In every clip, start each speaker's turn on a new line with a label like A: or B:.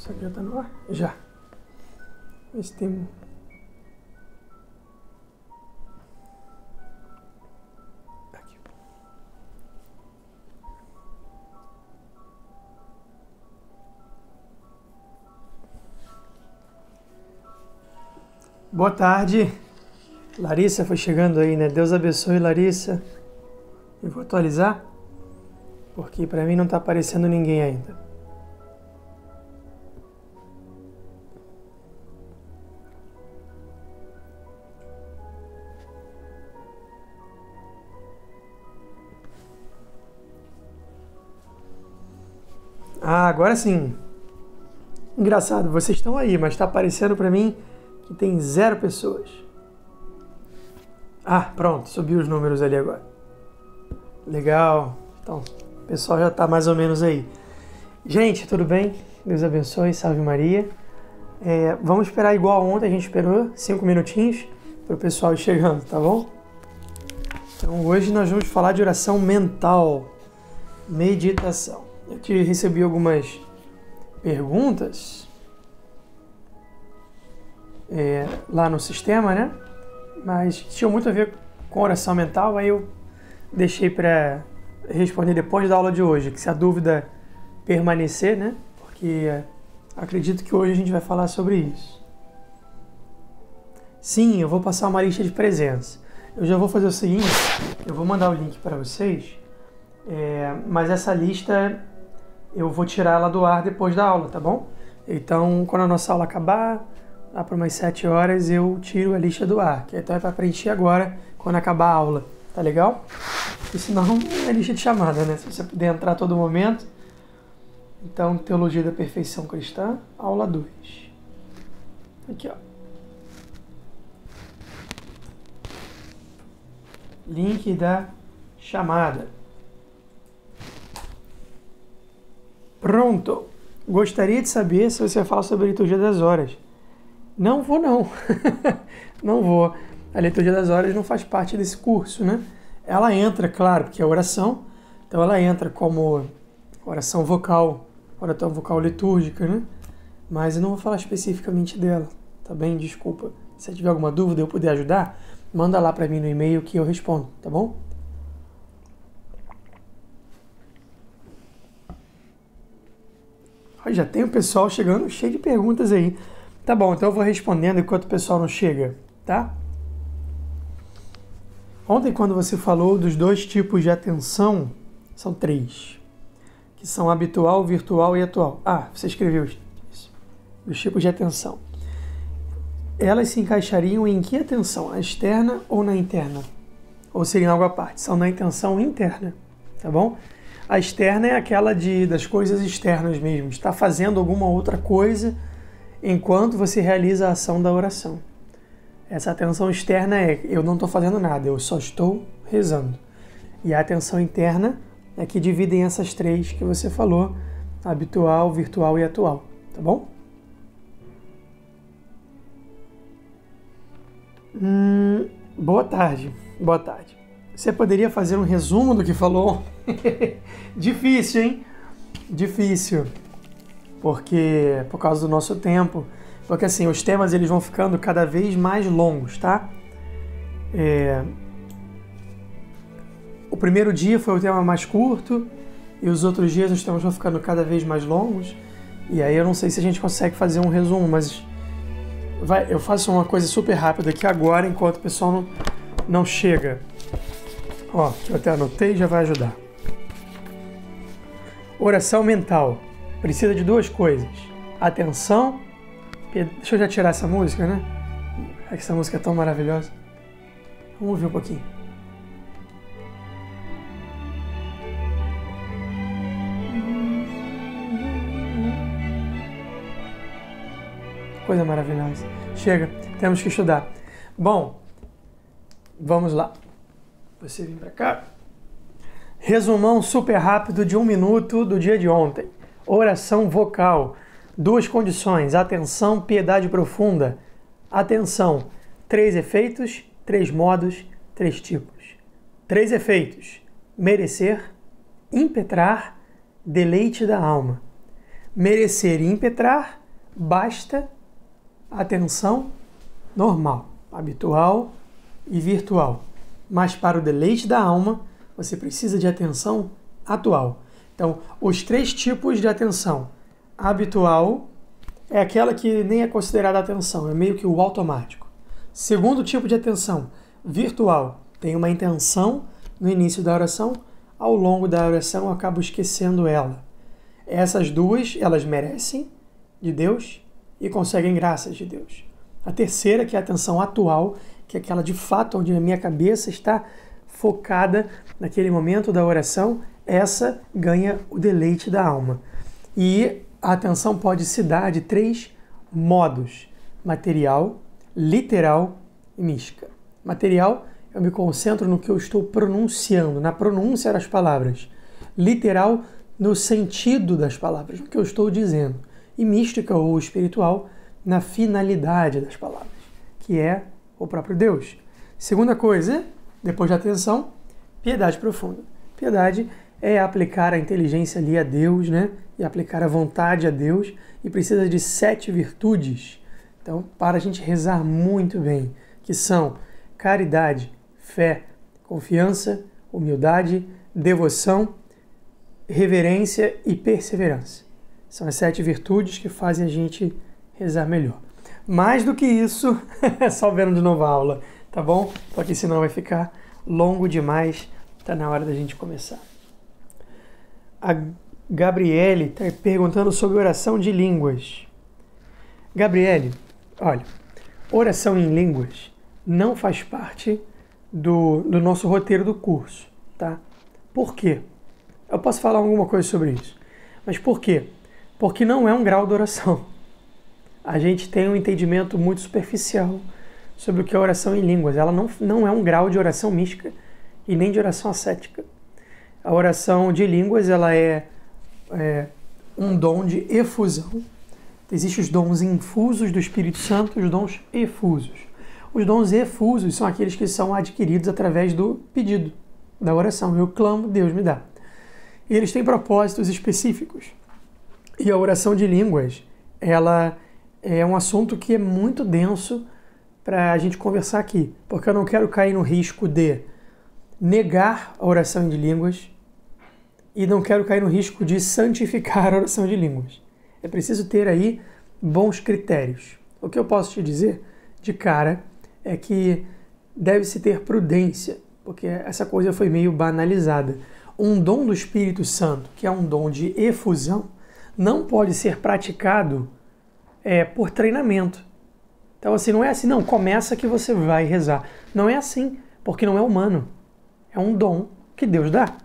A: Será que já tá no ar? Já. Vê se tem... Aqui. Boa tarde. Larissa foi chegando aí, né? Deus abençoe, Larissa. Eu vou atualizar, porque pra mim não tá aparecendo ninguém ainda. Ah, agora sim. Engraçado, vocês estão aí, mas tá aparecendo pra mim que tem 0 pessoas. Ah, pronto, subiu os números ali agora. Legal. Então, o pessoal já tá mais ou menos aí. Gente, tudo bem? Deus abençoe, salve Maria. Vamos esperar igual ontem, a gente esperou 5 minutinhos para o pessoal ir chegando, tá bom? Então hoje nós vamos falar de oração mental, meditação. Eu te recebi algumas perguntas lá no sistema, né? Mas tinha muito a ver com oração mental, aí eu deixei para responder depois da aula de hoje, que se a dúvida permanecer, né? Porque acredito que hoje a gente vai falar sobre isso. Sim, eu vou passar uma lista de presença. Eu já vou fazer o seguinte, eu vou mandar o link para vocês, mas essa lista eu vou tirar ela do ar depois da aula, tá bom? Então, quando a nossa aula acabar, lá para umas 7 horas, eu tiro a lista do ar, que então é para preencher agora, quando acabar a aula, tá legal? Porque senão é lista de chamada, né? Se você puder entrar a todo momento. Então, Teologia da Perfeição Cristã, aula 2. Aqui, ó. Link da chamada. Pronto. Gostaria de saber se você fala sobre a liturgia das horas. Não vou, não. Não vou. A liturgia das horas não faz parte desse curso, né? Ela entra, claro, porque é oração. Então, ela entra como oração vocal, oração vocal litúrgica, né? Mas eu não vou falar especificamente dela, tá bem? Desculpa. Se tiver alguma dúvida eu puder ajudar, manda lá para mim no e-mail que eu respondo, tá bom? Já tem o pessoal chegando cheio de perguntas aí. Tá bom, então eu vou respondendo enquanto o pessoal não chega, tá? Ontem, quando você falou dos 2 tipos de atenção, são 3, que são habitual, virtual e atual. Ah, você escreveu isso. Os tipos de atenção. Elas se encaixariam em que atenção? A externa ou na interna? Ou seriam algo à parte? São na intenção interna, tá bom? A externa é aquela das coisas externas mesmo, de estar fazendo alguma outra coisa enquanto você realiza a ação da oração. Essa atenção externa é, eu não estou fazendo nada, eu só estou rezando. E a atenção interna é que dividem essas 3 que você falou, habitual, virtual e atual, tá bom? Boa tarde, boa tarde. Você poderia fazer um resumo do que falou? Difícil, hein? Difícil. Porque, por causa do nosso tempo, porque assim, os temas eles vão ficando cada vez mais longos, tá? O primeiro dia foi o tema mais curto e os outros dias os temas vão ficando cada vez mais longos. E aí eu não sei se a gente consegue fazer um resumo, mas eu faço uma coisa super rápida aqui agora, enquanto o pessoal não chega. Ó, eu até anotei, já vai ajudar. Oração mental. Precisa de 2 coisas. Atenção. Deixa eu já tirar essa música, né? É que essa música é tão maravilhosa. Vamos ouvir um pouquinho. Coisa maravilhosa. Chega, temos que estudar. Bom, vamos lá. Você vem para cá. Resumão super rápido de 1 minuto do dia de ontem. Oração vocal. 2 condições. Atenção, piedade profunda. Atenção. 3 efeitos, 3 modos, 3 tipos. 3 efeitos. Merecer, impetrar, deleite da alma. Merecer e impetrar, basta, atenção, normal, habitual e virtual. Mas para o deleite da alma, você precisa de atenção atual. Então, os 3 tipos de atenção. Habitual é aquela que nem é considerada atenção, é meio que o automático. Segundo tipo de atenção, virtual, tem uma intenção no início da oração, ao longo da oração eu acabo esquecendo ela. Essas duas, elas merecem de Deus e conseguem graças de Deus. A terceira, que é a atenção atual, que é aquela de fato onde a minha cabeça está focada naquele momento da oração, essa ganha o deleite da alma. E a atenção pode se dar de 3 modos: material, literal e mística. Material, eu me concentro no que eu estou pronunciando, na pronúncia das palavras. Literal, no sentido das palavras, no que eu estou dizendo. E mística ou espiritual, na finalidade das palavras, que é o próprio Deus. Segunda coisa, depois da atenção, piedade profunda. Piedade é aplicar a inteligência ali a Deus, né? E aplicar a vontade a Deus, e precisa de 7 virtudes. Então, para a gente rezar muito bem, que são caridade, fé, confiança, humildade, devoção, reverência e perseverança. São as 7 virtudes que fazem a gente rezar melhor. Mais do que isso, só vendo de novo a aula, tá bom? Porque senão vai ficar longo demais, tá na hora da gente começar. A Gabriele está perguntando sobre oração de línguas. Gabriele, olha, oração em línguas não faz parte do nosso roteiro do curso, tá? Por quê? Eu posso falar alguma coisa sobre isso, mas por quê? Porque não é um grau de oração. A gente tem um entendimento muito superficial sobre o que é oração em línguas. Ela não é um grau de oração mística e nem de oração ascética. A oração de línguas, ela é um dom de efusão. Existem os dons infusos do Espírito Santo e os dons efusos. Os dons efusos são aqueles que são adquiridos através do pedido, da oração. Eu clamo, Deus me dá. E eles têm propósitos específicos. E a oração de línguas, ela é um assunto que é muito denso para a gente conversar aqui, porque eu não quero cair no risco de negar a oração de línguas e não quero cair no risco de santificar a oração de línguas. É preciso ter aí bons critérios. O que eu posso te dizer de cara é que deve-se ter prudência, porque essa coisa foi meio banalizada. Um dom do Espírito Santo, que é um dom de efusão, não pode ser praticado por treinamento. Então, assim, não é assim, não, começa que você vai rezar. Não é assim, porque não é humano. É um dom que Deus dá.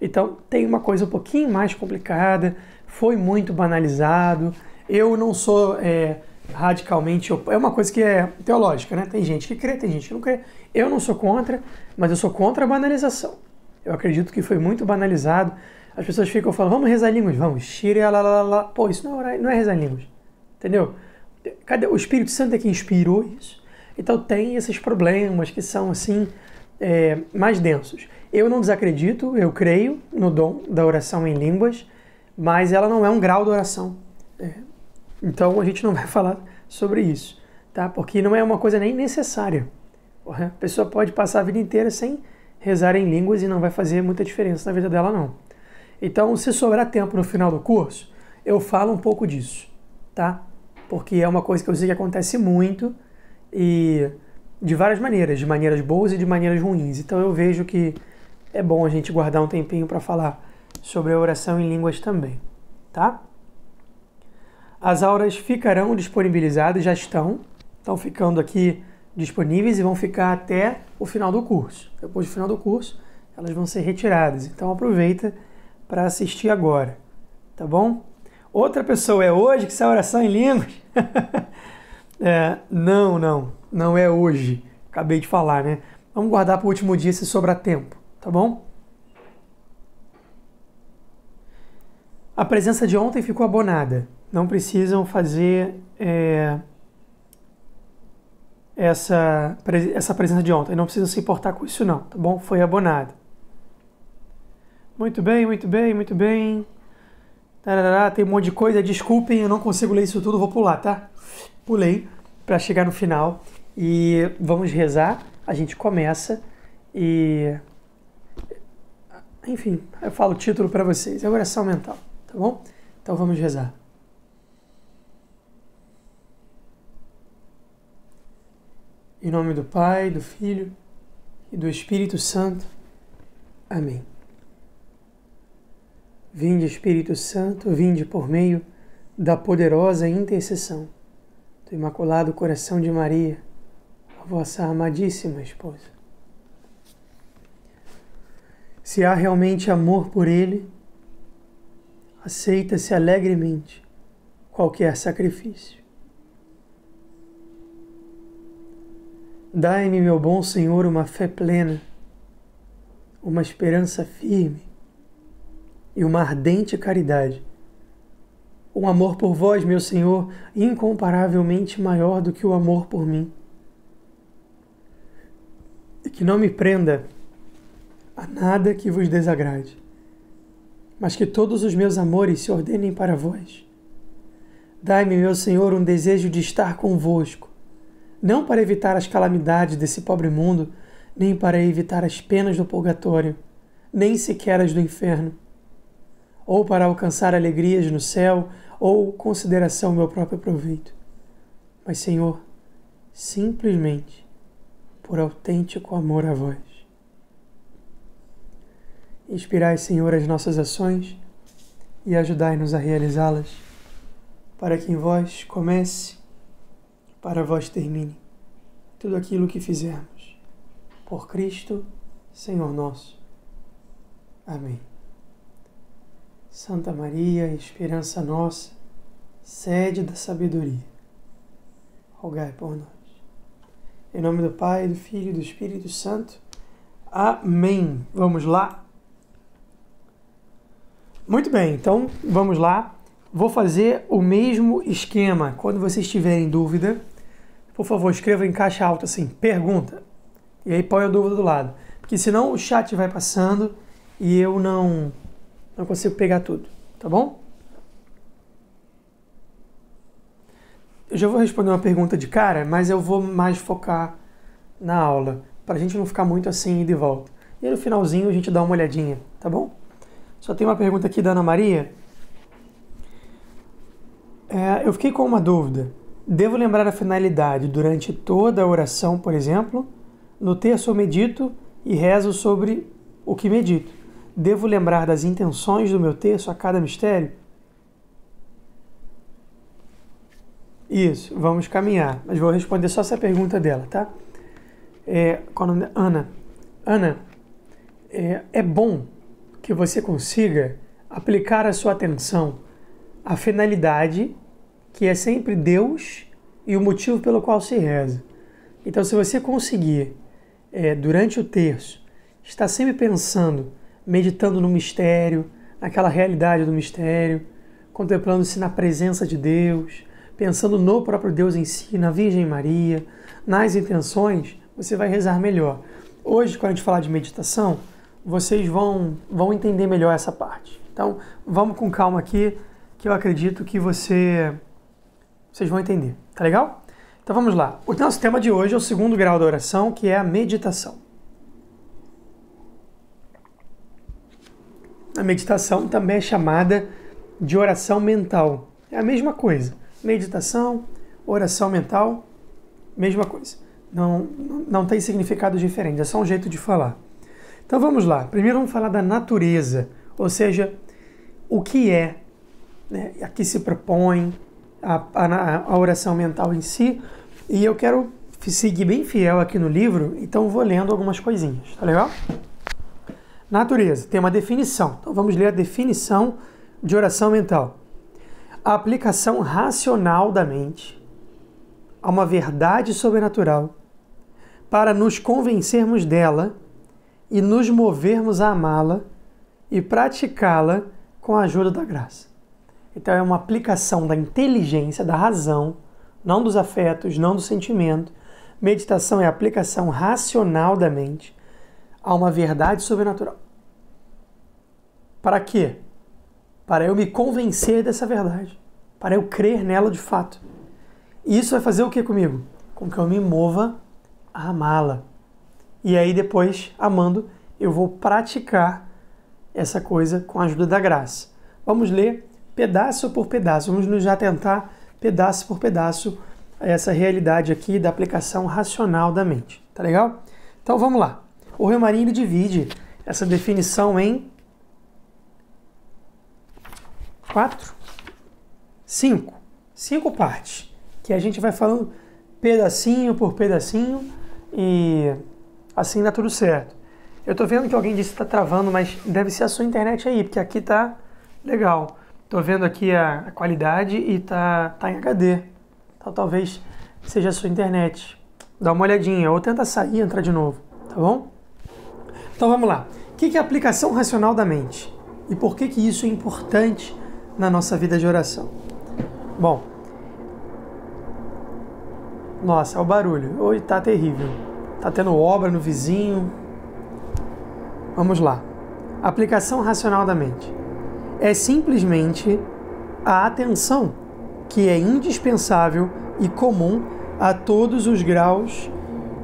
A: Então, tem uma coisa um pouquinho mais complicada, foi muito banalizado. Eu não sou radicalmente... É uma coisa que é teológica, né? Tem gente que crê, tem gente que não crê. Eu não sou contra, mas eu sou contra a banalização. Eu acredito que foi muito banalizado. As pessoas ficam falando, vamos rezar em línguas, vamos, xirialalala. Pô, isso não é rezar em línguas, entendeu? Cadê? O Espírito Santo é que inspirou isso. Então tem esses problemas que são assim, mais densos. Eu não desacredito, eu creio no dom da oração em línguas, mas ela não é um grau de oração. Então a gente não vai falar sobre isso, tá? Porque não é uma coisa nem necessária. A pessoa pode passar a vida inteira sem rezar em línguas e não vai fazer muita diferença na vida dela, não. Então, se sobrar tempo no final do curso, eu falo um pouco disso, tá? Porque é uma coisa que eu sei que acontece muito e de várias maneiras, de maneiras boas e de maneiras ruins. Então, eu vejo que é bom a gente guardar um tempinho para falar sobre a oração em línguas também, tá? As aulas ficarão disponibilizadas, já estão ficando aqui disponíveis e vão ficar até o final do curso. Depois do final do curso, elas vão ser retiradas. Então, aproveita para assistir agora, tá bom? Outra pessoa, é hoje que sai a oração em línguas? Não é hoje. Acabei de falar, né? Vamos guardar para o último dia se sobrar tempo, tá bom? A presença de ontem ficou abonada. Não precisam fazer essa presença de ontem. Não precisam se importar com isso não, tá bom? Foi abonada. Muito bem, muito bem, muito bem. Tarará, tem um monte de coisa, desculpem, eu não consigo ler isso tudo, vou pular, tá? Pulei para chegar no final e vamos rezar. A gente começa e... Enfim, eu falo o título para vocês, é oração mental, tá bom? Então vamos rezar. Em nome do Pai, do Filho e do Espírito Santo. Amém. Vinde, Espírito Santo, vinde por meio da poderosa intercessão do Imaculado Coração de Maria, a vossa amadíssima esposa. Se há realmente amor por Ele, aceita-se alegremente qualquer sacrifício. Dai-me, meu bom Senhor, uma fé plena, uma esperança firme e uma ardente caridade. Um amor por vós, meu Senhor, incomparavelmente maior do que o amor por mim. E que não me prenda a nada que vos desagrade, mas que todos os meus amores se ordenem para vós. Dai-me, meu Senhor, um desejo de estar convosco, não para evitar as calamidades desse pobre mundo, nem para evitar as penas do purgatório, nem sequer as do inferno, ou para alcançar alegrias no céu, ou consideração meu próprio proveito. Mas, Senhor, simplesmente por autêntico amor a vós. Inspirai, Senhor, as nossas ações e ajudai-nos a realizá-las, para que em vós comece, para vós termine tudo aquilo que fizermos. Por Cristo, Senhor nosso. Amém. Santa Maria, esperança nossa, sede da sabedoria, rogai por nós. Em nome do Pai, do Filho e do Espírito Santo. Amém. Vamos lá? Muito bem, então vamos lá. Vou fazer o mesmo esquema. Quando vocês tiverem dúvida, por favor, escreva em caixa alta assim, pergunta. E aí põe a dúvida do lado. Porque senão o chat vai passando e eu não consigo pegar tudo, tá bom? Eu já vou responder uma pergunta de cara, mas eu vou mais focar na aula, para a gente não ficar muito assim ida e volta. E aí no finalzinho a gente dá uma olhadinha, tá bom? Só tem uma pergunta aqui da Ana Maria. Eu fiquei com uma dúvida. Devo lembrar a finalidade durante toda a oração, por exemplo? No terço eu medito e rezo sobre o que medito. Devo lembrar das intenções do meu terço a cada mistério? Isso, vamos caminhar. Mas vou responder só essa pergunta dela, tá? Qual é o nome? Ana. Ana, é bom que você consiga aplicar a sua atenção à finalidade, que é sempre Deus e o motivo pelo qual se reza. Então, se você conseguir, durante o terço, estar sempre pensando, meditando no mistério, naquela realidade do mistério, contemplando-se na presença de Deus, pensando no próprio Deus em si, na Virgem Maria, nas intenções, você vai rezar melhor. Hoje, quando a gente falar de meditação, vocês vão entender melhor essa parte. Então, vamos com calma aqui, que eu acredito que vocês vão entender. Tá legal? Então vamos lá. O nosso tema de hoje é o segundo grau da oração, que é a meditação. A meditação também é chamada de oração mental. É a mesma coisa. Meditação, oração mental, mesma coisa. Não tem significado diferente, é só um jeito de falar. Então vamos lá. Primeiro vamos falar da natureza, ou seja, o que é, né, a que se propõe a oração mental em si. E eu quero seguir bem fiel aqui no livro, então vou lendo algumas coisinhas, tá legal? Natureza, tem uma definição. Então vamos ler a definição de oração mental. A aplicação racional da mente a uma verdade sobrenatural para nos convencermos dela e nos movermos a amá-la e praticá-la com a ajuda da graça. Então é uma aplicação da inteligência, da razão, não dos afetos, não do sentimento. Meditação é a aplicação racional da mente a uma verdade sobrenatural. Para quê? para eu me convencer dessa verdade, para eu crer nela de fato. E isso vai fazer o que comigo? Com que eu me mova a amá-la. E aí depois, amando, eu vou praticar essa coisa com a ajuda da graça. Vamos ler pedaço por pedaço, vamos nos atentar pedaço por pedaço a essa realidade aqui da aplicação racional da mente. Tá legal? Então vamos lá. O Remarim ele divide essa definição em 5 partes, que a gente vai falando pedacinho por pedacinho e assim dá tudo certo. Eu tô vendo que alguém disse que tá travando, mas deve ser a sua internet aí, porque aqui tá legal. Tô vendo aqui a qualidade e tá em HD. Então talvez seja a sua internet. Dá uma olhadinha, ou tenta sair e entrar de novo, tá bom? Então vamos lá. O que é a aplicação racional da mente? E por que isso é importante na nossa vida de oração? Bom, nossa, é o barulho. Hoje tá terrível. Tá tendo obra no vizinho. Vamos lá. Aplicação racional da mente é simplesmente a atenção que é indispensável e comum a todos os graus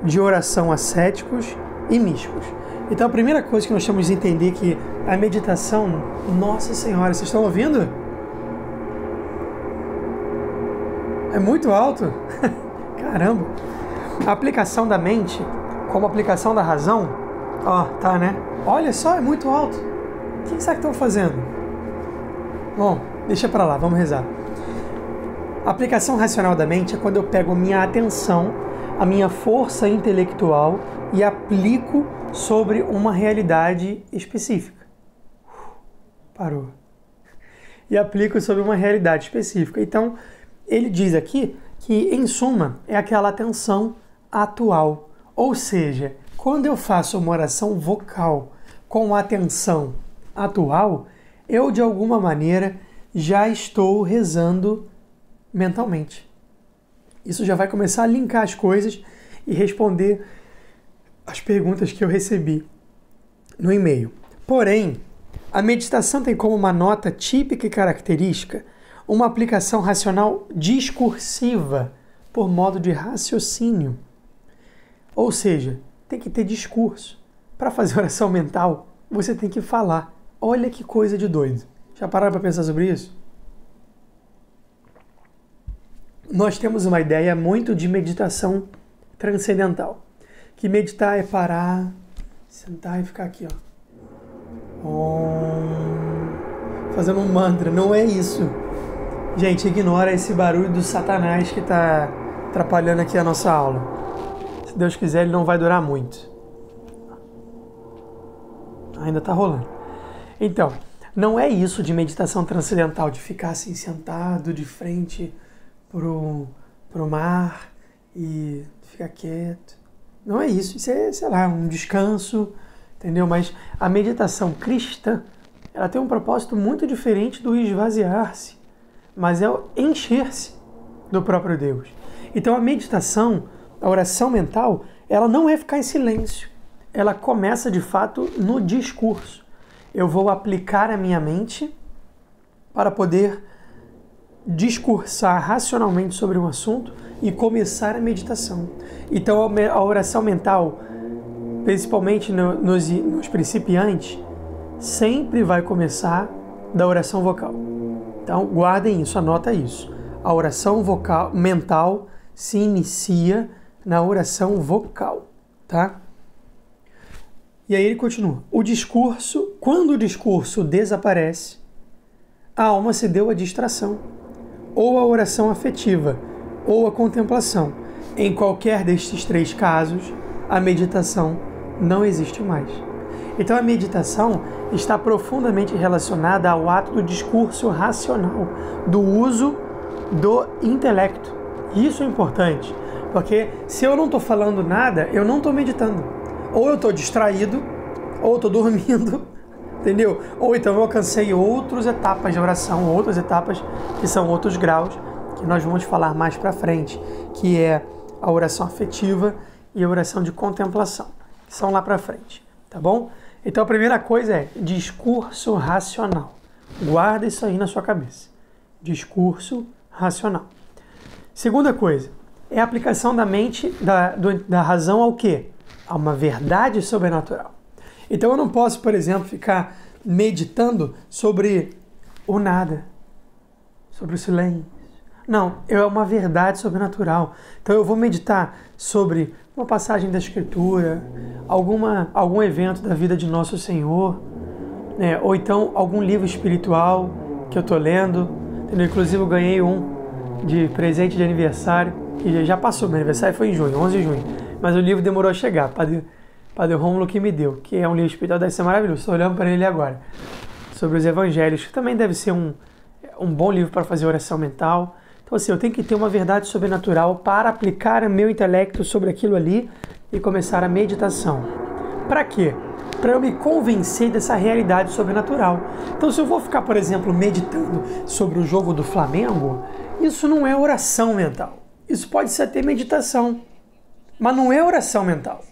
A: de oração ascéticos e místicos. Então a primeira coisa que nós temos de entender é que a meditação, Nossa Senhora, vocês estão ouvindo? É muito alto? Caramba! A aplicação da mente, como aplicação da razão, tá, né? Olha só, é muito alto. O que será que estão fazendo? Bom, deixa pra lá, vamos rezar. A aplicação racional da mente é quando eu pego a minha atenção, a minha força intelectual e aplico sobre uma realidade específica. Parou. E aplico sobre uma realidade específica. Então, ele diz aqui que, em suma, é aquela atenção atual. Ou seja, quando eu faço uma oração vocal com atenção atual, eu, de alguma maneira, já estou rezando mentalmente. Isso já vai começar a linkar as coisas e responder as perguntas que eu recebi no e-mail. Porém, a meditação tem como uma nota típica e característica uma aplicação racional discursiva por modo de raciocínio. Ou seja, tem que ter discurso. Para fazer oração mental, você tem que falar. Olha que coisa de doido. Já pararam para pensar sobre isso? Nós temos uma ideia muito de meditação transcendental. Que meditar é parar, sentar e ficar aqui, fazendo um mantra. Não é isso. Gente, ignora esse barulho do Satanás que está atrapalhando aqui a nossa aula. Se Deus quiser, ele não vai durar muito. Ainda está rolando. Então, não é isso de meditação transcendental, de ficar assim sentado de frente pro mar e ficar quieto. Não é isso. Isso é, sei lá, um descanso, entendeu? Mas a meditação cristã, ela tem um propósito muito diferente do esvaziar-se, mas é o encher-se do próprio Deus. Então a meditação, a oração mental, ela não é ficar em silêncio. Ela começa, de fato, no discurso. Eu vou aplicar a minha mente para poder discursar racionalmente sobre um assunto e começar a meditação. Então a oração mental, principalmente nos principiantes, sempre vai começar da oração vocal. Então guardem isso, anota isso. A oração vocal mental se inicia na oração vocal, tá? E aí ele continua. Quando o discurso desaparece, a alma se deu à distração, ou à oração afetiva, ou à contemplação. Em qualquer destes 3 casos, a meditação não existe mais. Então a meditação está profundamente relacionada ao ato do discurso racional, do uso do intelecto. Isso é importante, porque se eu não estou falando nada, eu não estou meditando. Ou eu estou distraído, ou eu estou dormindo, entendeu? Ou então eu alcancei outras etapas de oração, outras etapas que são outros graus, que nós vamos falar mais para frente, que é a oração afetiva e a oração de contemplação, que são lá para frente, tá bom? Então a primeira coisa é discurso racional. Guarda isso aí na sua cabeça. Discurso racional. Segunda coisa, é a aplicação da mente, da razão ao quê? A uma verdade sobrenatural. Então eu não posso, por exemplo, ficar meditando sobre o nada, sobre o silêncio. Não, é uma verdade sobrenatural. Então eu vou meditar sobre uma passagem da Escritura, algum evento da vida de Nosso Senhor, né? Ou então algum livro espiritual que eu estou lendo. Entendeu? Inclusive eu ganhei um de presente de aniversário, que já passou, meu aniversário foi em junho, 11 de junho, mas o livro demorou a chegar, Padre Rômulo que me deu, que é um livro espiritual, deve ser maravilhoso, estou olhando para ele agora, sobre os evangelhos, que também deve ser um bom livro para fazer oração mental. Então assim, eu tenho que ter uma verdade sobrenatural para aplicar o meu intelecto sobre aquilo ali e começar a meditação. Para quê? Para eu me convencer dessa realidade sobrenatural. Então se eu vou ficar, por exemplo, meditando sobre o jogo do Flamengo, isso não é oração mental. Isso pode ser até meditação, mas não é oração mental.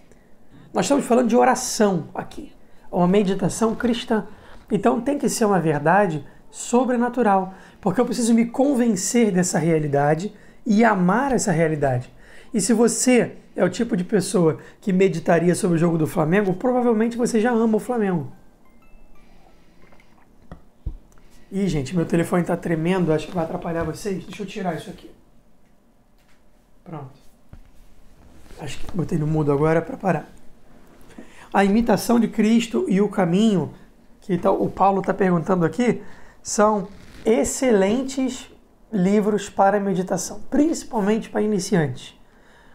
A: Nós estamos falando de oração aqui, uma meditação cristã. Então tem que ser uma verdade sobrenatural, porque eu preciso me convencer dessa realidade e amar essa realidade. E se você é o tipo de pessoa que meditaria sobre o jogo do Flamengo, provavelmente você já ama o Flamengo. Ih, gente, meu telefone está tremendo, acho que vai atrapalhar vocês. Deixa eu tirar isso aqui. Pronto. Acho que botei no mudo agora para parar. A imitação de Cristo e o caminho, que o Paulo está perguntando aqui, são excelentes livros para meditação, principalmente para iniciantes.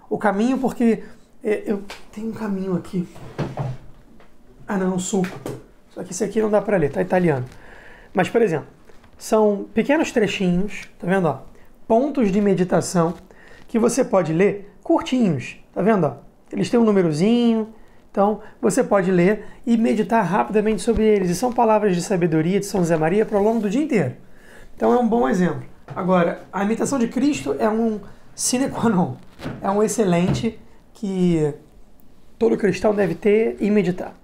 A: O caminho, porque eu tenho um caminho aqui. Ah, não, um suco. Só que esse aqui não dá para ler, tá italiano. Mas, por exemplo, são pequenos trechinhos, tá vendo? Ó? Pontos de meditação que você pode ler curtinhos, tá vendo? Ó? Eles têm um númerozinho, então você pode ler e meditar rapidamente sobre eles. E são palavras de sabedoria de São José Maria para o longo do dia inteiro. Então é um bom exemplo. Agora, a imitação de Cristo é um sine qua non, é um excelente que todo cristão deve ter e meditar.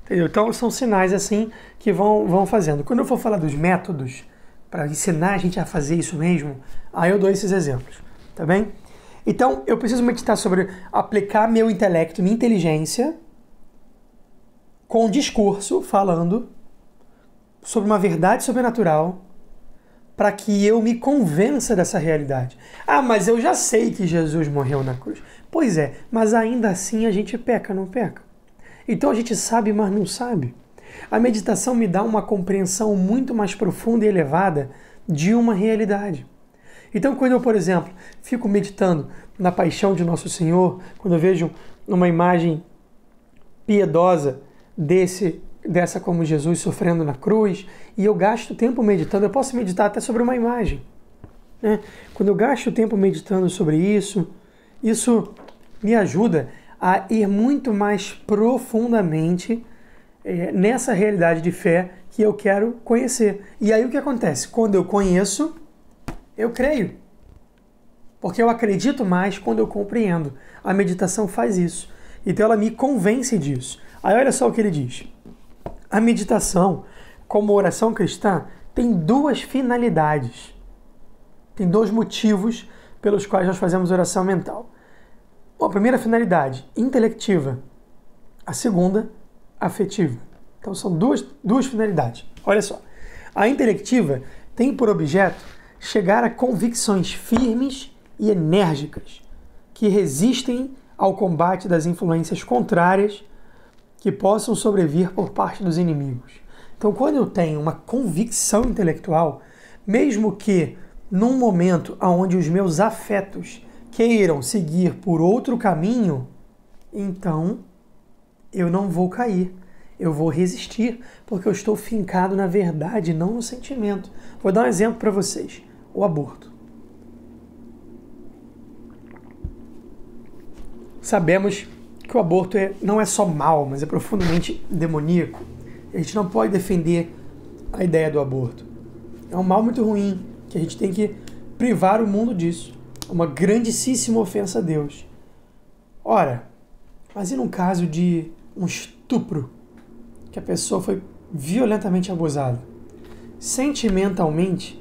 A: Entendeu? Então são sinais assim que vão fazendo. Quando eu for falar dos métodos para ensinar a gente a fazer isso mesmo, aí eu dou esses exemplos, tá bem? Então eu preciso meditar sobre aplicar meu intelecto, minha inteligência com discurso, falando sobre uma verdade sobrenatural para que eu me convença dessa realidade. Ah, mas eu já sei que Jesus morreu na cruz. Pois é, mas ainda assim a gente peca, não peca? Então a gente sabe, mas não sabe. A meditação me dá uma compreensão muito mais profunda e elevada de uma realidade. Então quando eu, por exemplo, fico meditando na paixão de Nosso Senhor, quando eu vejo uma imagem piedosa dessa como Jesus sofrendo na cruz, e eu gasto tempo meditando, eu posso meditar até sobre uma imagem, né? Quando eu gasto tempo meditando sobre isso me ajuda a ir muito mais profundamente nessa realidade de fé que eu quero conhecer. E aí o que acontece? Quando eu conheço, eu creio. Porque eu acredito mais quando eu compreendo. A meditação faz isso. Então ela me convence disso. Aí olha só o que ele diz. A meditação, como oração cristã, tem duas finalidades. Tem dois motivos pelos quais nós fazemos oração mental. A primeira finalidade, intelectiva. A segunda, afetiva. Então são duas finalidades. Olha só. A intelectiva tem por objeto chegar a convicções firmes e enérgicas que resistem ao combate das influências contrárias que possam sobrevir por parte dos inimigos. Então, quando eu tenho uma convicção intelectual, mesmo que num momento onde os meus afetos queiram seguir por outro caminho, então eu não vou cair, eu vou resistir, porque eu estou fincado na verdade, não no sentimento. Vou dar um exemplo para vocês: o aborto. Sabemos que o aborto não é só mal, mas é profundamente demoníaco. A gente não pode defender a ideia do aborto. É um mal muito ruim, que a gente tem que privar o mundo disso. É uma grandíssima ofensa a Deus. Ora, mas e num caso de um estupro, que a pessoa foi violentamente abusada? Sentimentalmente,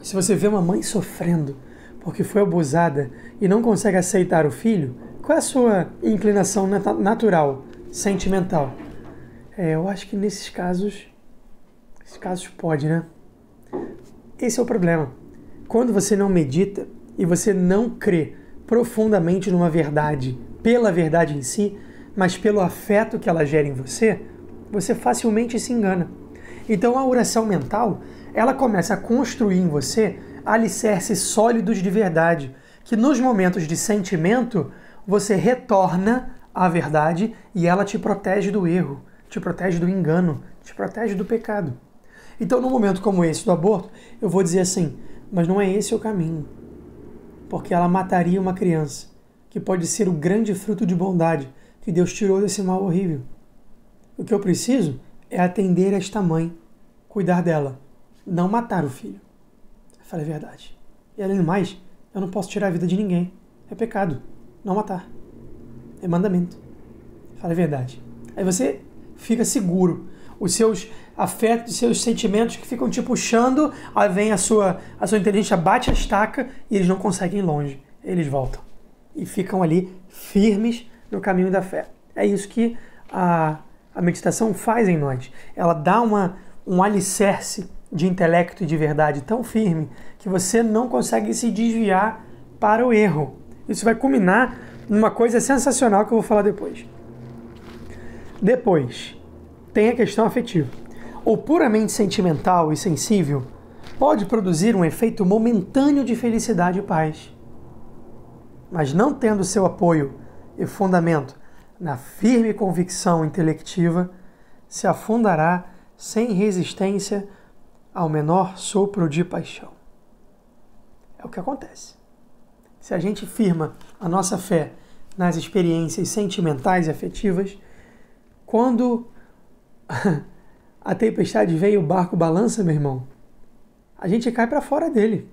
A: se você vê uma mãe sofrendo porque foi abusada e não consegue aceitar o filho, qual é a sua inclinação natural, sentimental? Eu acho que nesses casos pode, né? Esse é o problema. Quando você não medita e você não crê profundamente numa verdade, pela verdade em si, mas pelo afeto que ela gera em você, você facilmente se engana. Então a oração mental, ela começa a construir em você alicerces sólidos de verdade, que nos momentos de sentimento você retorna à verdade e ela te protege do erro, te protege do engano, te protege do pecado. Então, num momento como esse do aborto, eu vou dizer assim, mas não é esse o caminho, porque ela mataria uma criança, que pode ser o grande fruto de bondade que Deus tirou desse mal horrível. O que eu preciso é atender esta mãe, cuidar dela, não matar o filho. Eu falei a verdade. E além do mais, eu não posso tirar a vida de ninguém. É pecado, não matar. É mandamento. Eu falei a verdade. Aí você fica seguro. Os seus afetos, os seus sentimentos que ficam te puxando, aí vem a sua inteligência, bate a estaca e eles não conseguem ir longe. Eles voltam. E ficam ali firmes no caminho da fé. É isso que a meditação faz em nós. Ela dá um alicerce de intelecto e de verdade tão firme que você não consegue se desviar para o erro. Isso vai culminar numa coisa sensacional que eu vou falar depois. Depois, tem a questão afetiva. O puramente sentimental e sensível pode produzir um efeito momentâneo de felicidade e paz, mas não tendo seu apoio e fundamento na firme convicção intelectiva, se afundará sem resistência ao menor sopro de paixão. É o que acontece. Se a gente firma a nossa fé nas experiências sentimentais e afetivas, quando a tempestade vem e o barco balança, meu irmão, a gente cai para fora dele,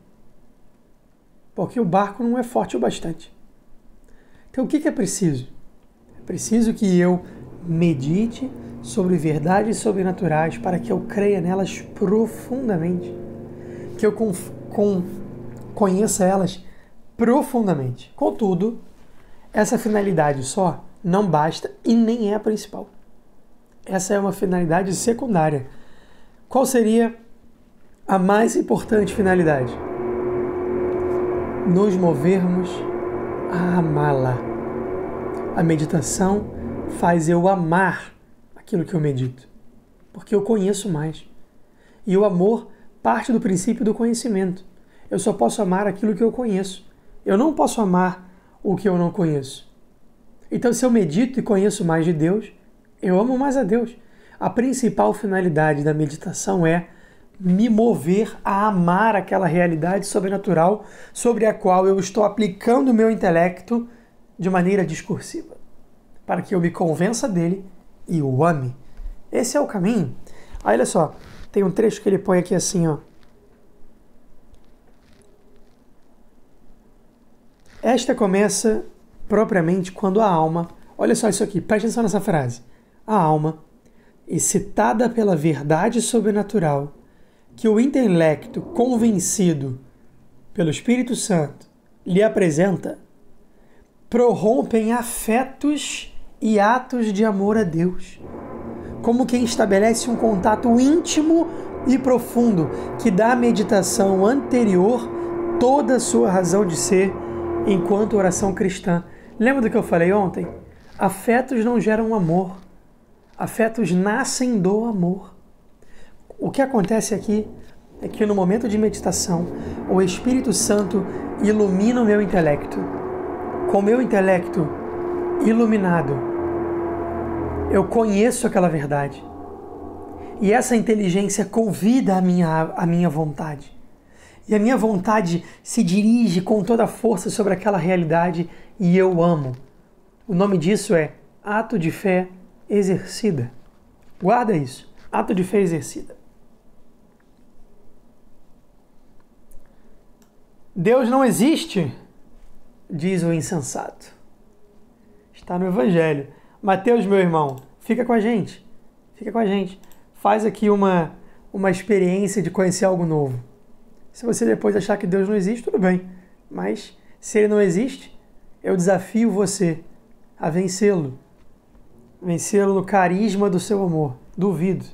A: porque o barco não é forte o bastante. Então o que é preciso? É preciso que eu medite sobre verdades sobrenaturais para que eu creia nelas profundamente, que eu conheça elas profundamente. Contudo, essa finalidade só não basta e nem é a principal. Essa é uma finalidade secundária. Qual seria a mais importante finalidade? Nos movermos a amá-la. A meditação faz eu amar aquilo que eu medito, porque eu conheço mais. E o amor parte do princípio do conhecimento. Eu só posso amar aquilo que eu conheço. Eu não posso amar o que eu não conheço. Então, se eu medito e conheço mais de Deus, eu amo mais a Deus. A principal finalidade da meditação é me mover a amar aquela realidade sobrenatural sobre a qual eu estou aplicando o meu intelecto de maneira discursiva, para que eu me convença dele e o ame. Esse é o caminho. Aí, olha só, tem um trecho que ele põe aqui assim, ó. Esta começa propriamente quando a alma, olha só isso aqui, preste atenção nessa frase. A alma, excitada pela verdade sobrenatural, que o intelecto convencido pelo Espírito Santo lhe apresenta, prorrompem afetos e atos de amor a Deus, como quem estabelece um contato íntimo e profundo que dá à meditação anterior toda a sua razão de ser enquanto oração cristã. Lembra do que eu falei ontem? Afetos não geram amor. Afetos nascem do amor. O que acontece aqui é que no momento de meditação, o Espírito Santo ilumina o meu intelecto. Com o meu intelecto iluminado, eu conheço aquela verdade. E essa inteligência convida a minha vontade. E a minha vontade se dirige com toda a força sobre aquela realidade e eu amo. O nome disso é ato de fé exercida. Guarda isso. Ato de fé exercida. Deus não existe, diz o insensato. Está no Evangelho. Mateus, meu irmão, fica com a gente. Fica com a gente. Faz aqui uma uma experiência de conhecer algo novo. Se você depois achar que Deus não existe, tudo bem. Mas se Ele não existe, eu desafio você a vencê-lo. Vencê-lo no carisma do seu amor. Duvido.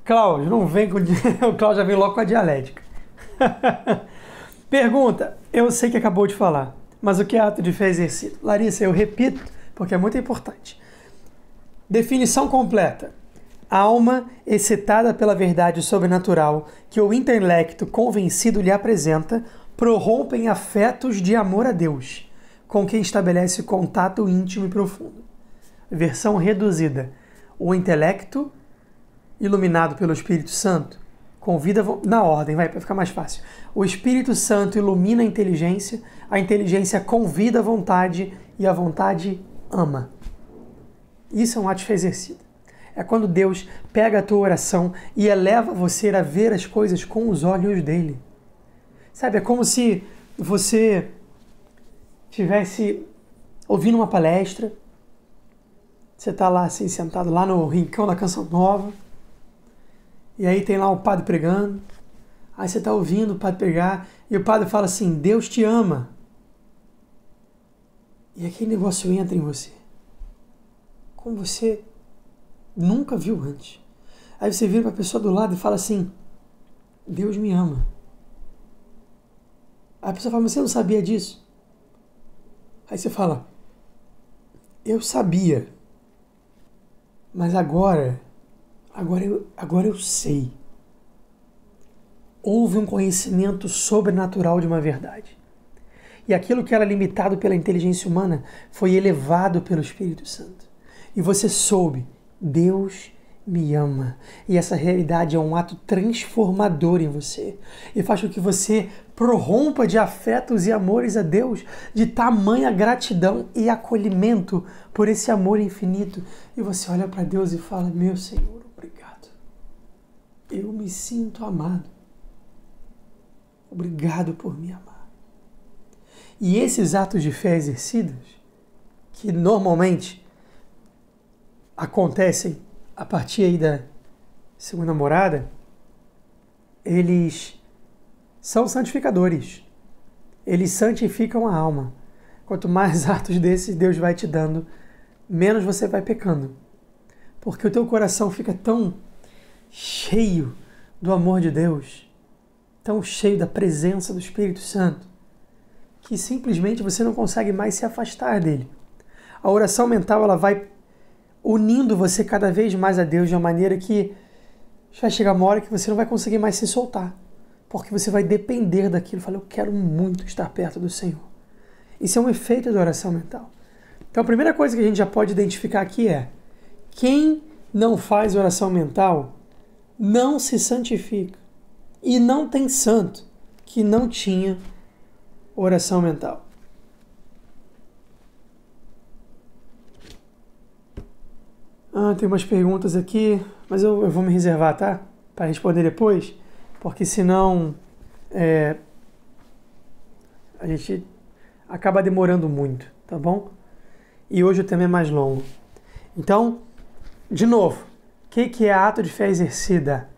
A: Cláudio, não vem com... O Cláudio já vem logo com a dialética. Pergunta. Eu sei que acabou de falar, mas o que é ato de fé exercido? Larissa, eu repito, porque é muito importante. Definição completa. Alma excitada pela verdade sobrenatural que o intelecto convencido lhe apresenta, prorrompem afetos de amor a Deus, com quem estabelece contato íntimo e profundo. Versão reduzida. O intelecto, iluminado pelo Espírito Santo, convida... Na ordem, vai, para ficar mais fácil. O Espírito Santo ilumina a inteligência convida a vontade e a vontade ama. Isso é um ato de fé exercido. É quando Deus pega a tua oração e eleva você a ver as coisas com os olhos dele. Sabe, é como se você estivesse ouvindo uma palestra, você está lá assim, sentado lá no rincão da Canção Nova, e aí tem lá o padre pregando, aí você está ouvindo o padre pregar, e o padre fala assim, Deus te ama. E aquele negócio entra em você, como você nunca viu antes. Aí você vira para a pessoa do lado e fala assim, Deus me ama. Aí a pessoa fala, mas você não sabia disso? Aí você fala, eu sabia, mas agora eu sei. Houve um conhecimento sobrenatural de uma verdade. E aquilo que era limitado pela inteligência humana foi elevado pelo Espírito Santo. E você soube, Deus me ama. E essa realidade é um ato transformador em você. E faz com que você prorrompa de afetos e amores a Deus, de tamanha gratidão e acolhimento por esse amor infinito. E você olha para Deus e fala, meu Senhor, obrigado. Eu me sinto amado. Obrigado por me amar. E esses atos de fé exercidos, que normalmente acontecem a partir aí da segunda morada, eles são santificadores. Eles santificam a alma. Quanto mais atos desses Deus vai te dando, menos você vai pecando. Porque o teu coração fica tão cheio do amor de Deus, tão cheio da presença do Espírito Santo, que simplesmente você não consegue mais se afastar dele. A oração mental, ela vai unindo você cada vez mais a Deus de uma maneira que vai chegar uma hora que você não vai conseguir mais se soltar, porque você vai depender daquilo. Fala, eu quero muito estar perto do Senhor. Isso é um efeito da oração mental. Então a primeira coisa que a gente já pode identificar aqui é, quem não faz oração mental não se santifica. E não tem santo que não tinha oração mental. Tem umas perguntas aqui, mas eu vou me reservar, tá? Para responder depois, porque senão a gente acaba demorando muito, tá bom? E hoje o tema é mais longo. Então, de novo, o que é ato de fé exercida?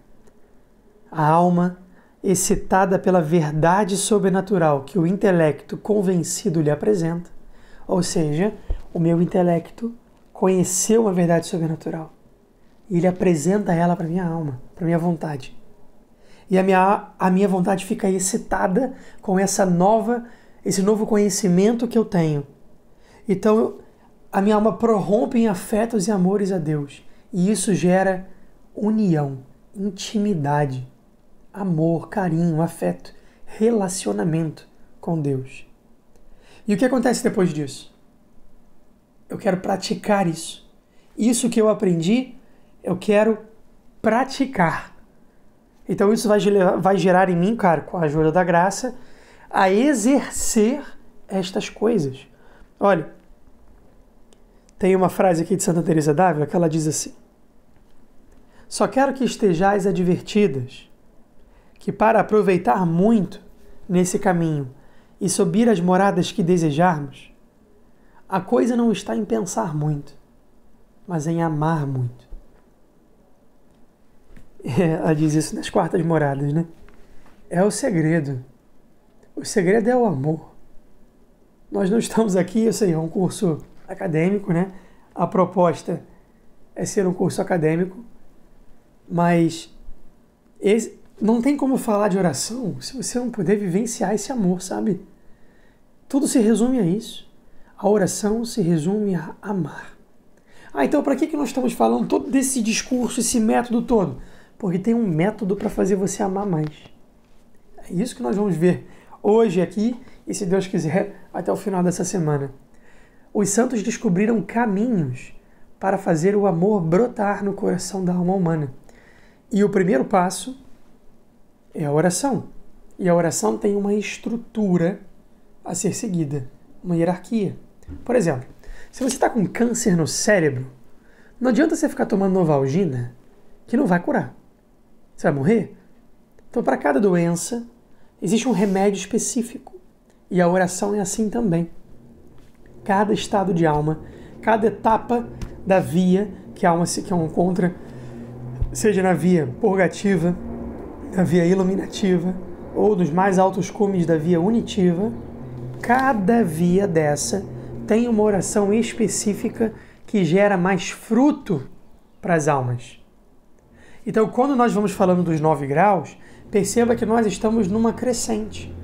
A: A alma excitada pela verdade sobrenatural que o intelecto convencido lhe apresenta, ou seja, o meu intelecto conheceu uma verdade sobrenatural e ele apresenta ela para minha alma, para minha vontade. E a minha vontade fica excitada com esse novo conhecimento que eu tenho. Então, a minha alma prorrompe em afetos e amores a Deus. E isso gera união, intimidade, amor, carinho, afeto, relacionamento com Deus. E o que acontece depois disso? Eu quero praticar isso. Isso que eu aprendi, eu quero praticar. Então isso vai gerar em mim, cara, com a ajuda da graça, a exercer estas coisas. Olha, tem uma frase aqui de Santa Teresa d'Ávila que ela diz assim: só quero que estejais advertidas que para aproveitar muito nesse caminho e subir as moradas que desejarmos, a coisa não está em pensar muito, mas em amar muito. Ela diz isso nas quartas moradas, né? É o segredo. O segredo é o amor. Nós não estamos aqui, eu sei, é um curso acadêmico, né? A proposta é ser um curso acadêmico, mas não tem como falar de oração se você não puder vivenciar esse amor, sabe? Tudo se resume a isso. A oração se resume a amar. Então para que nós estamos falando todo desse discurso, esse método todo? Porque tem um método para fazer você amar mais. É isso que nós vamos ver hoje aqui e, se Deus quiser, até o final dessa semana. Os santos descobriram caminhos para fazer o amor brotar no coração da alma humana. E o primeiro passo é a oração. E a oração tem uma estrutura a ser seguida, uma hierarquia. Por exemplo, se você está com câncer no cérebro, não adianta você ficar tomando Novalgina, que não vai curar. Você vai morrer? Então, para cada doença, existe um remédio específico. E a oração é assim também. Cada estado de alma, cada etapa da via que a alma se encontra, seja na via purgativa, na via iluminativa, ou nos mais altos cumes da via unitiva, cada via dessa tem uma oração específica que gera mais fruto para as almas. Então, quando nós vamos falando dos 9 graus, perceba que nós estamos numa crescente.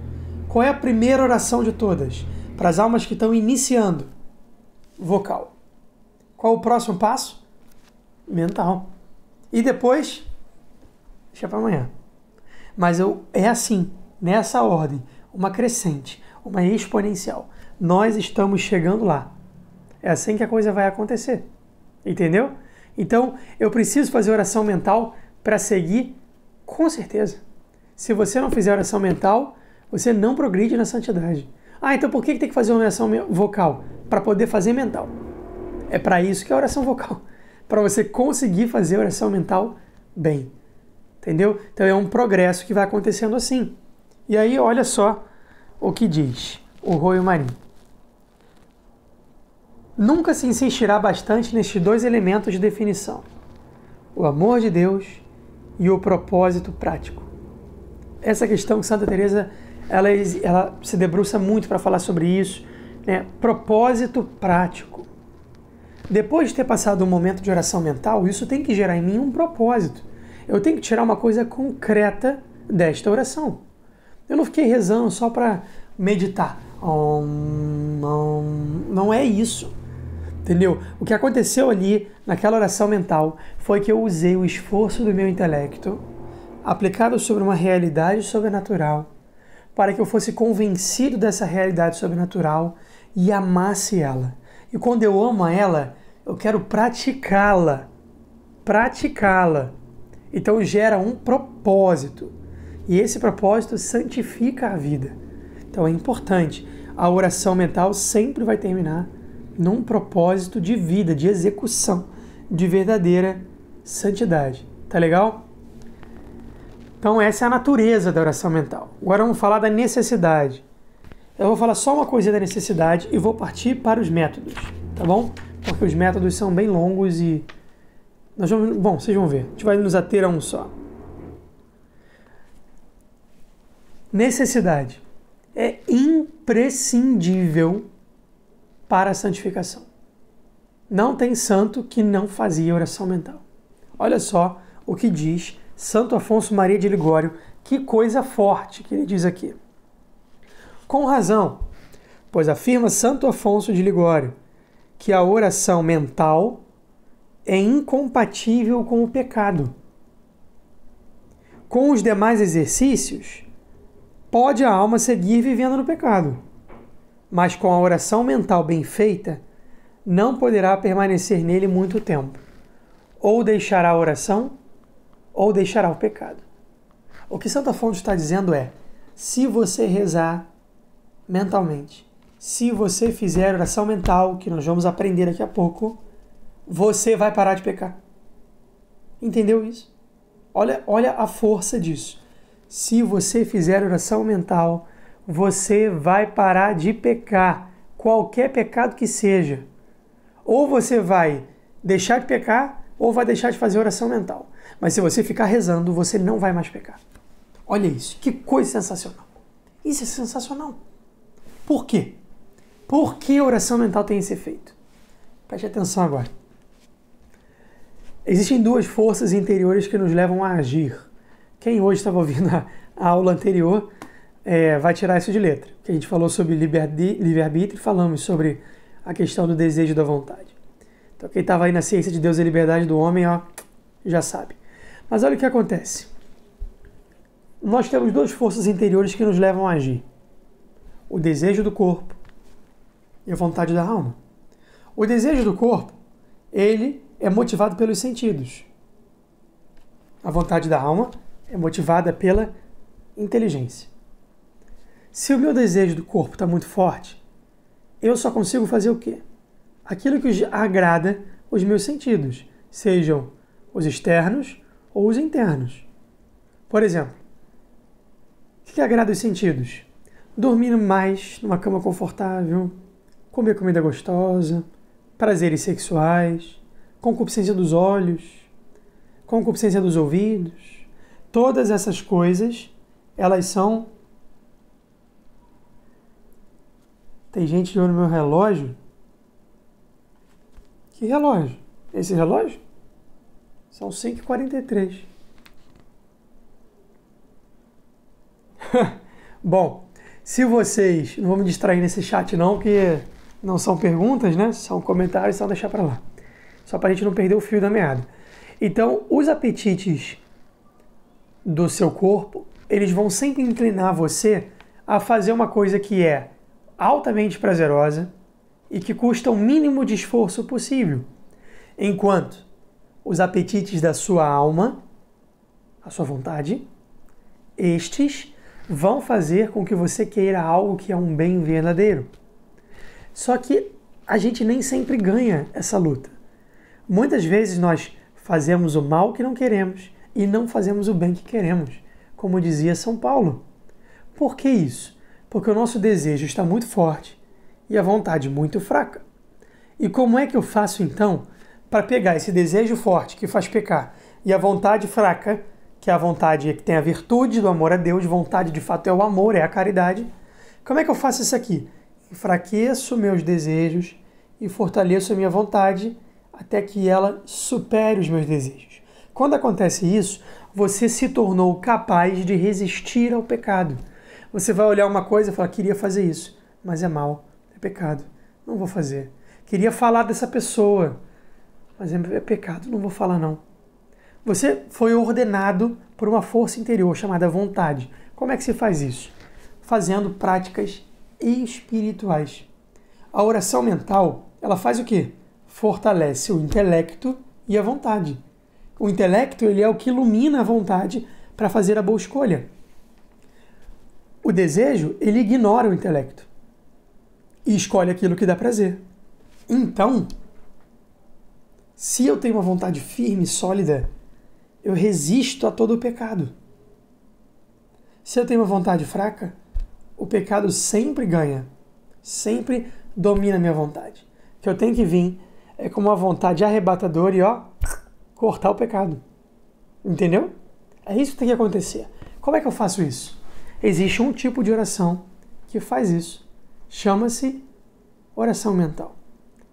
A: Qual é a primeira oração de todas? Para as almas que estão iniciando, vocal. Qual o próximo passo? Mental. E depois, deixa para amanhã. Mas é assim, nessa ordem, uma crescente, uma exponencial. Nós estamos chegando lá. É assim que a coisa vai acontecer. Entendeu? Então, eu preciso fazer oração mental para seguir? Com certeza. Se você não fizer oração mental, você não progride na santidade. Então por que tem que fazer uma oração vocal? Para poder fazer mental. É para isso que é a oração vocal. Para você conseguir fazer a oração mental bem. Entendeu? Então é um progresso que vai acontecendo assim. E aí, olha só o que diz o Roio Marinho. Nunca se insistirá bastante nestes 2 elementos de definição: o amor de Deus e o propósito prático. Essa questão que Santa Teresa ela se debruça muito para falar sobre isso, né? Propósito prático. Depois de ter passado um momento de oração mental, isso tem que gerar em mim um propósito. Eu tenho que tirar uma coisa concreta desta oração. Eu não fiquei rezando só para meditar. Não é isso. Entendeu? O que aconteceu ali, naquela oração mental, foi que eu usei o esforço do meu intelecto, aplicado sobre uma realidade sobrenatural, para que eu fosse convencido dessa realidade sobrenatural e amasse ela. E quando eu amo ela, eu quero praticá-la. Então gera um propósito. E esse propósito santifica a vida. Então é importante. A oração mental sempre vai terminar num propósito de vida, de execução, de verdadeira santidade. Tá legal? Então essa é a natureza da oração mental. Agora vamos falar da necessidade. Eu vou falar só uma coisa da necessidade e vou partir para os métodos, tá bom? Porque os métodos são bem longos e vocês vão ver. A gente vai nos ater a um só. Necessidade é imprescindível para a santificação. Não tem santo que não fazia oração mental. Olha só o que diz Santo Afonso Maria de Ligório. Que coisa forte que ele diz aqui. Com razão, pois afirma Santo Afonso de Ligório que a oração mental é incompatível com o pecado. Com os demais exercícios, pode a alma seguir vivendo no pecado, mas com a oração mental bem feita, não poderá permanecer nele muito tempo. Ou deixará a oração, ou deixará o pecado. O que Santo Afonso está dizendo é, se você rezar mentalmente, se você fizer oração mental, que nós vamos aprender daqui a pouco, você vai parar de pecar. Entendeu isso? Olha a força disso. Se você fizer oração mental, você vai parar de pecar, qualquer pecado que seja. Ou você vai deixar de pecar ou vai deixar de fazer oração mental. Mas se você ficar rezando, você não vai mais pecar. Olha isso, que coisa sensacional. Isso é sensacional. Por quê? Por que a oração mental tem esse efeito? Preste atenção agora. Existem duas forças interiores que nos levam a agir. Quem hoje estava ouvindo a aula anterior vai tirar isso de letra. Que a gente falou sobre livre-arbítrio e falamos sobre a questão do desejo e da vontade. Então quem estava aí na ciência de Deus e liberdade do homem, já sabe. Mas olha o que acontece. Nós temos duas forças interiores que nos levam a agir. O desejo do corpo e a vontade da alma. O desejo do corpo, ele é motivado pelos sentidos. A vontade da alma é motivada pela inteligência. Se o meu desejo do corpo está muito forte, eu só consigo fazer o quê? Aquilo que agrada os meus sentidos, sejam os externos ou os internos. Por exemplo, o que agrada os sentidos? Dormir mais numa cama confortável, comer comida gostosa, prazeres sexuais, concupiscência dos olhos, concupiscência dos ouvidos. Todas essas coisas, elas são... Tem gente de olho no meu relógio. Que relógio? Esse relógio? São 5h43. Bom, se vocês... Não vou me distrair nesse chat não, porque não são perguntas, né? São comentários, só deixar para lá. Só para a gente não perder o fio da meada. Então, os apetites do seu corpo, eles vão sempre inclinar você a fazer uma coisa que é altamente prazerosa e que custa o mínimo de esforço possível. Enquanto os apetites da sua alma, a sua vontade, estes vão fazer com que você queira algo que é um bem verdadeiro. Só que a gente nem sempre ganha essa luta. Muitas vezes nós fazemos o mal que não queremos e não fazemos o bem que queremos, como dizia São Paulo. Por que isso? Porque o nosso desejo está muito forte e a vontade muito fraca. E como é que eu faço então para pegar esse desejo forte que faz pecar e a vontade fraca, que é a vontade que tem a virtude do amor a Deus, vontade de fato é o amor, é a caridade. Como é que eu faço isso aqui? Enfraqueço meus desejos e fortaleço a minha vontade até que ela supere os meus desejos. Quando acontece isso, você se tornou capaz de resistir ao pecado. Você vai olhar uma coisa e falar, queria fazer isso, mas é mal, é pecado, não vou fazer. Queria falar dessa pessoa, mas é pecado, não vou falar não. Você foi ordenado por uma força interior chamada vontade. Como é que se faz isso? Fazendo práticas espirituais. A oração mental, ela faz o quê? Fortalece o intelecto e a vontade. O intelecto, ele é o que ilumina a vontade para fazer a boa escolha. O desejo, ele ignora o intelecto e escolhe aquilo que dá prazer. Então, se eu tenho uma vontade firme e sólida, eu resisto a todo o pecado. Se eu tenho uma vontade fraca, o pecado sempre ganha, sempre domina a minha vontade. O que eu tenho que vir é com uma vontade arrebatadora e cortar o pecado. Entendeu? É isso que tem que acontecer. Como é que eu faço isso? Existe um tipo de oração que faz isso. Chama-se oração mental.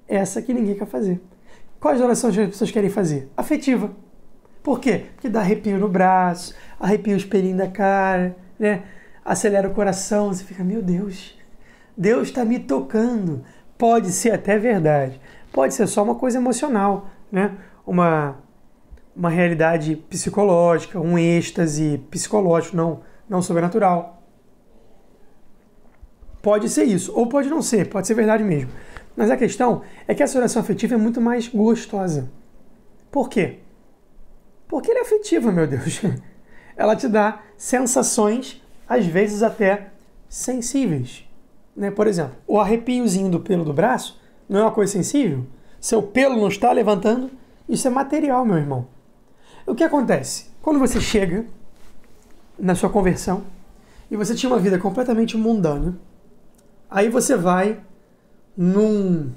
A: Essa que ninguém quer fazer. Quais orações as pessoas querem fazer? Afetiva. Por quê? Porque dá arrepio no braço, arrepia o espelhinho da cara, né? Acelera o coração, você fica, meu Deus, Deus está me tocando. Pode ser até verdade. Pode ser só uma coisa emocional, né? Uma realidade psicológica, um êxtase psicológico, não sobrenatural. Pode ser isso, ou pode não ser, pode ser verdade mesmo. Mas a questão é que essa oração afetiva é muito mais gostosa. Por quê? Porque ela é afetiva, meu Deus. Ela te dá sensações, às vezes até sensíveis. Né? Por exemplo, o arrepiozinho do pelo do braço não é uma coisa sensível? Seu pelo não está levantando? Isso é material, meu irmão. O que acontece? Quando você chega na sua conversão e você tinha uma vida completamente mundana, aí você vai no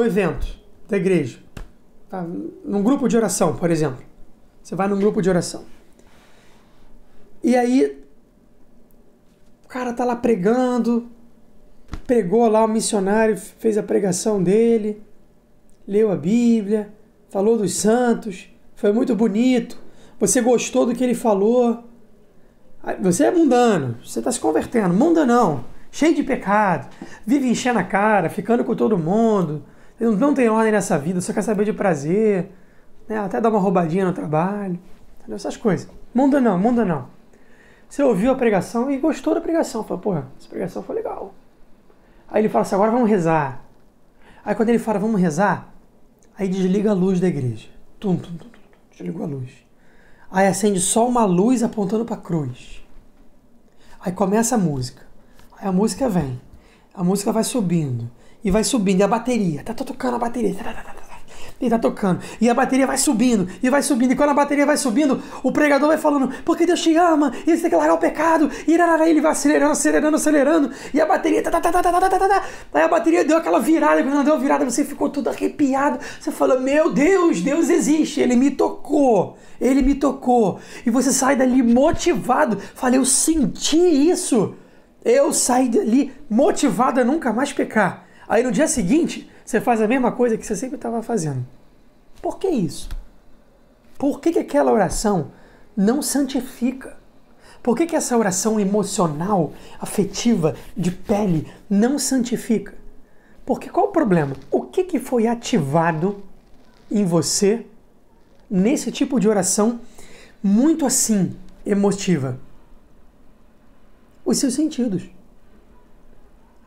A: evento da igreja. Tá? Num grupo de oração, por exemplo. Você vai num grupo de oração. E aí, o cara tá lá pregando, pregou lá, o missionário fez a pregação dele, leu a Bíblia, falou dos santos, foi muito bonito, você gostou do que ele falou. Você é mundano, você está se convertendo, mundanão, cheio de pecado, vive enchendo a cara, ficando com todo mundo, não tem ordem nessa vida, só quer saber de prazer, né? Até dar uma roubadinha no trabalho, entendeu? Essas coisas. Mundanão, mundanão. Você ouviu a pregação e gostou da pregação, falou, porra, essa pregação foi legal. Aí ele fala assim, agora vamos rezar. Aí quando ele fala, vamos rezar, aí desliga a luz da igreja. Tum, tum, tum, tum, desligou a luz. Aí acende só uma luz apontando para a cruz. Aí começa a música. Aí a música vem. A música vai subindo. E vai subindo. E a bateria. Tá tocando a bateria. E tá tocando. E a bateria vai subindo. E vai subindo. E quando a bateria vai subindo, o pregador vai falando, porque Deus te ama. E você tem que largar o pecado. E ele vai acelerando, acelerando, acelerando. E a bateria... Aí a bateria deu aquela virada. Quando ela deu a virada, você ficou todo arrepiado. Você fala, meu Deus, Deus existe. Ele me tocou. Ele me tocou. E você sai dali motivado. Fala, eu senti isso. Eu saí dali motivado a nunca mais pecar. Aí no dia seguinte, você faz a mesma coisa que você sempre estava fazendo. Por que isso? Por que aquela oração não santifica? Por que essa oração emocional, afetiva, de pele, não santifica? Porque qual o problema? O que foi ativado em você nesse tipo de oração muito assim, emotiva? Os seus sentidos.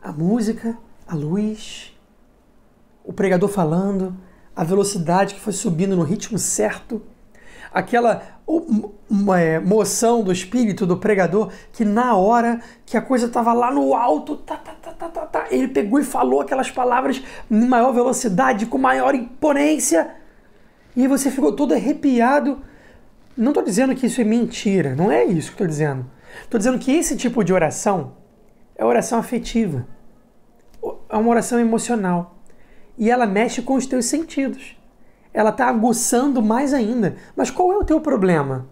A: A música, a luz, o pregador falando, a velocidade que foi subindo no ritmo certo, aquela moção do espírito do pregador que na hora que a coisa estava lá no alto, ele pegou e falou aquelas palavras em maior velocidade, com maior imponência, e você ficou todo arrepiado. Não estou dizendo que isso é mentira, não é isso que estou dizendo. Estou dizendo que esse tipo de oração é oração afetiva. É uma oração emocional. E ela mexe com os teus sentidos. Ela está aguçando mais ainda. Mas qual é o teu problema?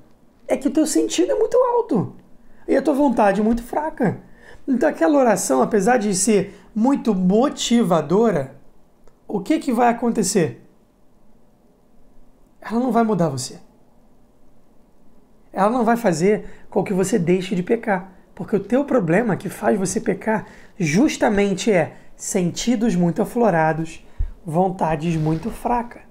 A: É que o teu sentido é muito alto. E a tua vontade é muito fraca. Então aquela oração, apesar de ser muito motivadora, o que vai acontecer? Ela não vai mudar você. Ela não vai fazer com que você deixe de pecar. Porque o teu problema que faz você pecar justamente é sentidos muito aflorados, vontades muito fracas.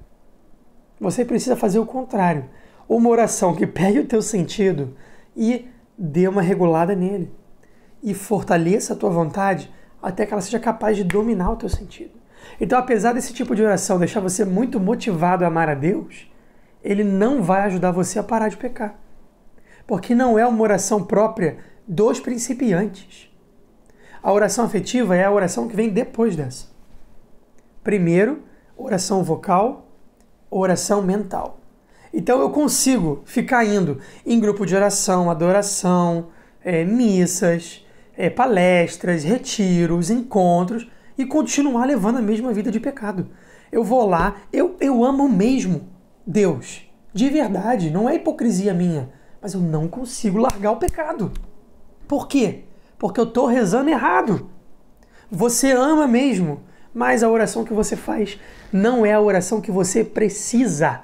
A: Você precisa fazer o contrário. Uma oração que pegue o teu sentido e dê uma regulada nele. E fortaleça a tua vontade até que ela seja capaz de dominar o teu sentido. Então, apesar desse tipo de oração deixar você muito motivado a amar a Deus, ele não vai ajudar você a parar de pecar. Porque não é uma oração própria dos principiantes. A oração afetiva é a oração que vem depois dessa. Primeiro, oração vocal, oração mental. Então eu consigo ficar indo em grupo de oração, adoração, missas, palestras, retiros, encontros e continuar levando a mesma vida de pecado. Eu vou lá, eu amo mesmo Deus, de verdade, não é hipocrisia minha, mas eu não consigo largar o pecado. Por quê? Porque eu estou rezando errado. Você ama mesmo, mas a oração que você faz não é a oração que você precisa.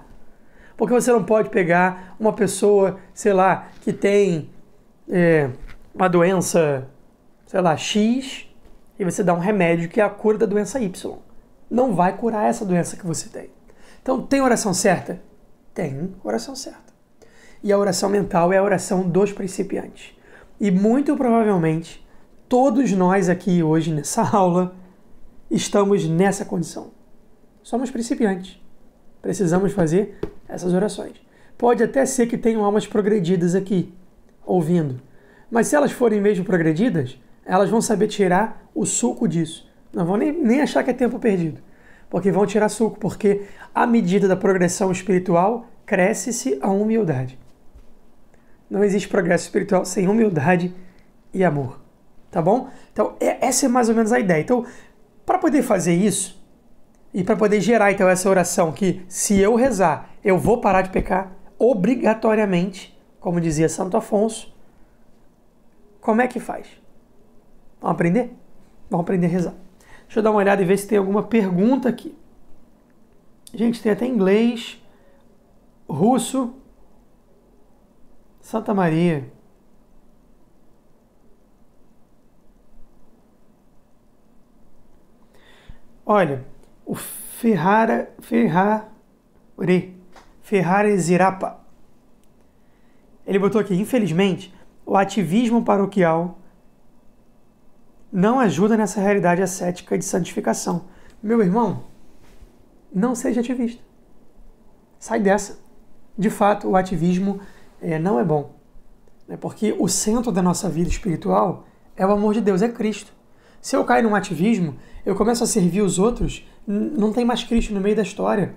A: Porque você não pode pegar uma pessoa, sei lá, que tem uma doença, sei lá, X, e você dá um remédio que é a cura da doença Y. Não vai curar essa doença que você tem. Então, tem oração certa? Tem oração certa. E a oração mental é a oração dos principiantes. E muito provavelmente, todos nós aqui hoje nessa aula estamos nessa condição. Somos principiantes. Precisamos fazer essas orações. Pode até ser que tenham almas progredidas aqui, ouvindo. Mas se elas forem mesmo progredidas, elas vão saber tirar o suco disso. Não vão nem achar que é tempo perdido. Porque vão tirar suco, porque à medida da progressão espiritual, cresce-se a humildade. Não existe progresso espiritual sem humildade e amor. Tá bom? Então, essa é mais ou menos a ideia. Então, para poder fazer isso, E para poder gerar, então, essa oração que, se eu rezar, eu vou parar de pecar, obrigatoriamente, como dizia Santo Afonso, como é que faz? Vamos aprender? Vamos aprender a rezar. Deixa eu dar uma olhada e ver se tem alguma pergunta aqui. Gente, tem até inglês, russo, Santa Maria. Olha, o Ferrari Zirapa, ele botou aqui, infelizmente, o ativismo paroquial não ajuda nessa realidade ascética de santificação. Meu irmão, não seja ativista. Sai dessa. De fato, o ativismo não é bom. Porque o centro da nossa vida espiritual é o amor de Deus, é Cristo. Se eu caio num ativismo, eu começo a servir os outros, não tem mais Cristo no meio da história.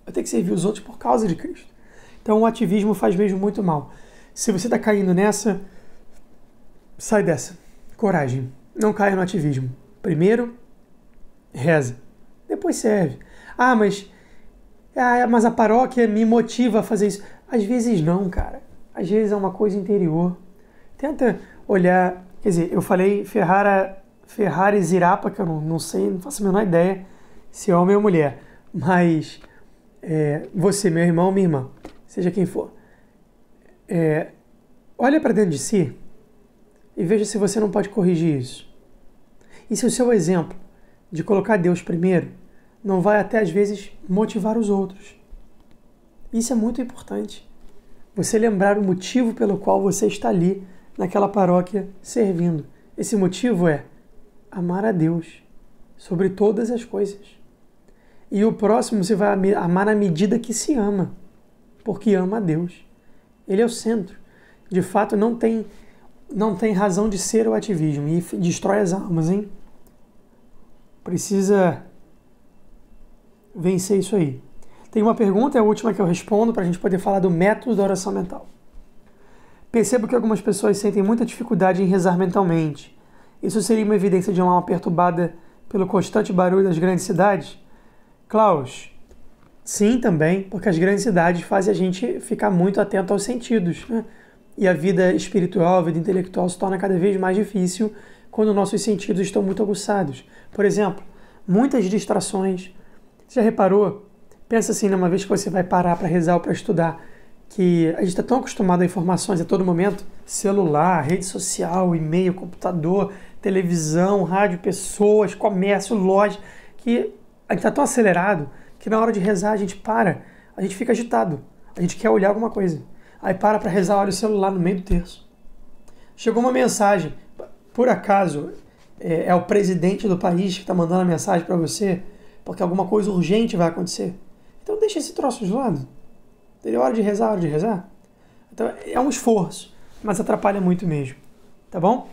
A: Eu tenho que servir os outros por causa de Cristo. Então o ativismo faz mesmo muito mal. Se você está caindo nessa, sai dessa. Coragem. Não caia no ativismo. Primeiro, reza. Depois serve. Mas a paróquia me motiva a fazer isso. Às vezes não, cara. Às vezes é uma coisa interior. Tenta olhar... Quer dizer, eu falei Ferrari Zirapa, que eu não sei, não faço a menor ideia se é homem ou mulher. Mas você, meu irmão, minha irmã, seja quem for, olha para dentro de si e veja se você não pode corrigir isso. E se o seu exemplo de colocar Deus primeiro não vai até às vezes motivar os outros. Isso é muito importante. Você lembrar o motivo pelo qual você está ali naquela paróquia servindo. Esse motivo é amar a Deus sobre todas as coisas. E o próximo você vai amar na medida que se ama, porque ama a Deus. Ele é o centro. De fato, não tem razão de ser o ativismo e destrói as almas, hein? Precisa vencer isso aí. Tem uma pergunta, é a última que eu respondo, para a gente poder falar do método da oração mental. Percebo que algumas pessoas sentem muita dificuldade em rezar mentalmente. Isso seria uma evidência de uma alma perturbada pelo constante barulho das grandes cidades? Klaus, sim, também, porque as grandes cidades fazem a gente ficar muito atento aos sentidos, né? E a vida espiritual, a vida intelectual se torna cada vez mais difícil quando nossos sentidos estão muito aguçados. Por exemplo, muitas distrações. Você já reparou? Pensa assim, uma vez que você vai parar para rezar ou para estudar, que a gente está tão acostumado a informações a todo momento, celular, rede social, e-mail, computador, televisão, rádio, pessoas, comércio, loja, que a gente está tão acelerado que na hora de rezar a gente para, a gente fica agitado, a gente quer olhar alguma coisa. Aí para rezar, olha o celular no meio do terço. Chegou uma mensagem, por acaso é o presidente do país que está mandando a mensagem para você, porque alguma coisa urgente vai acontecer. Então deixa esse troço de lado. Teria hora de rezar, hora de rezar. Então é um esforço, mas atrapalha muito mesmo. Tá bom?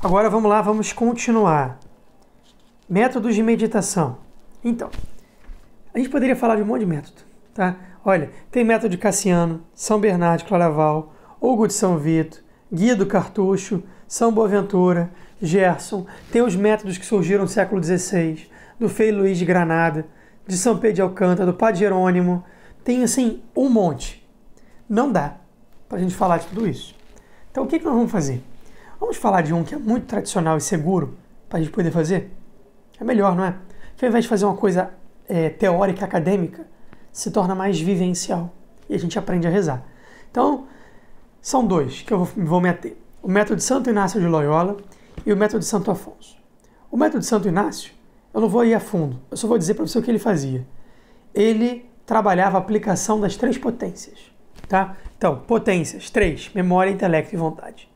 A: Agora vamos lá, vamos continuar. Métodos de meditação. Então, a gente poderia falar de um monte de método, tá? Olha, tem método de Cassiano, São Bernardo de Claraval, Hugo de São Vito, Guia do Cartucho, São Boaventura, Gerson. Tem os métodos que surgiram no século XVI, do Frei Luís de Granada, de São Pedro de Alcântara, do Padre Jerônimo. Tem, assim, um monte. Não dá para a gente falar de tudo isso. Então, o que nós vamos fazer? Vamos falar de um que é muito tradicional e seguro para a gente poder fazer? É melhor, não é? Que ao invés de fazer uma coisa teórica, acadêmica, se torna mais vivencial e a gente aprende a rezar. Então, são dois que eu vou meter. O método de Santo Inácio de Loyola e o método de Santo Afonso. O método de Santo Inácio, eu não vou ir a fundo, eu só vou dizer para você o que ele fazia. Ele trabalhava a aplicação das 3 potências. Tá? Então, potências, 3, memória, intelecto e vontade.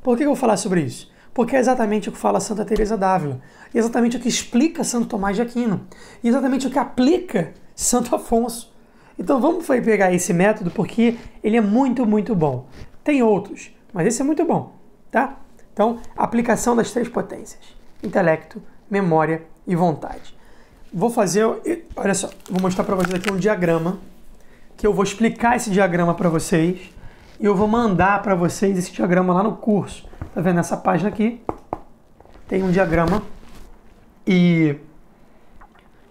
A: Por que eu vou falar sobre isso? Porque é exatamente o que fala Santa Teresa d'Ávila, exatamente o que explica Santo Tomás de Aquino, e exatamente o que aplica Santo Afonso. Então vamos pegar esse método porque ele é muito, muito bom. Tem outros, mas esse é muito bom, tá? Então, aplicação das 3 potências, intelecto, memória e vontade. Vou fazer, olha só, vou mostrar para vocês aqui um diagrama, que eu vou explicar esse diagrama para vocês, e eu vou mandar para vocês esse diagrama lá no curso. Tá vendo essa página aqui? Tem um diagrama, e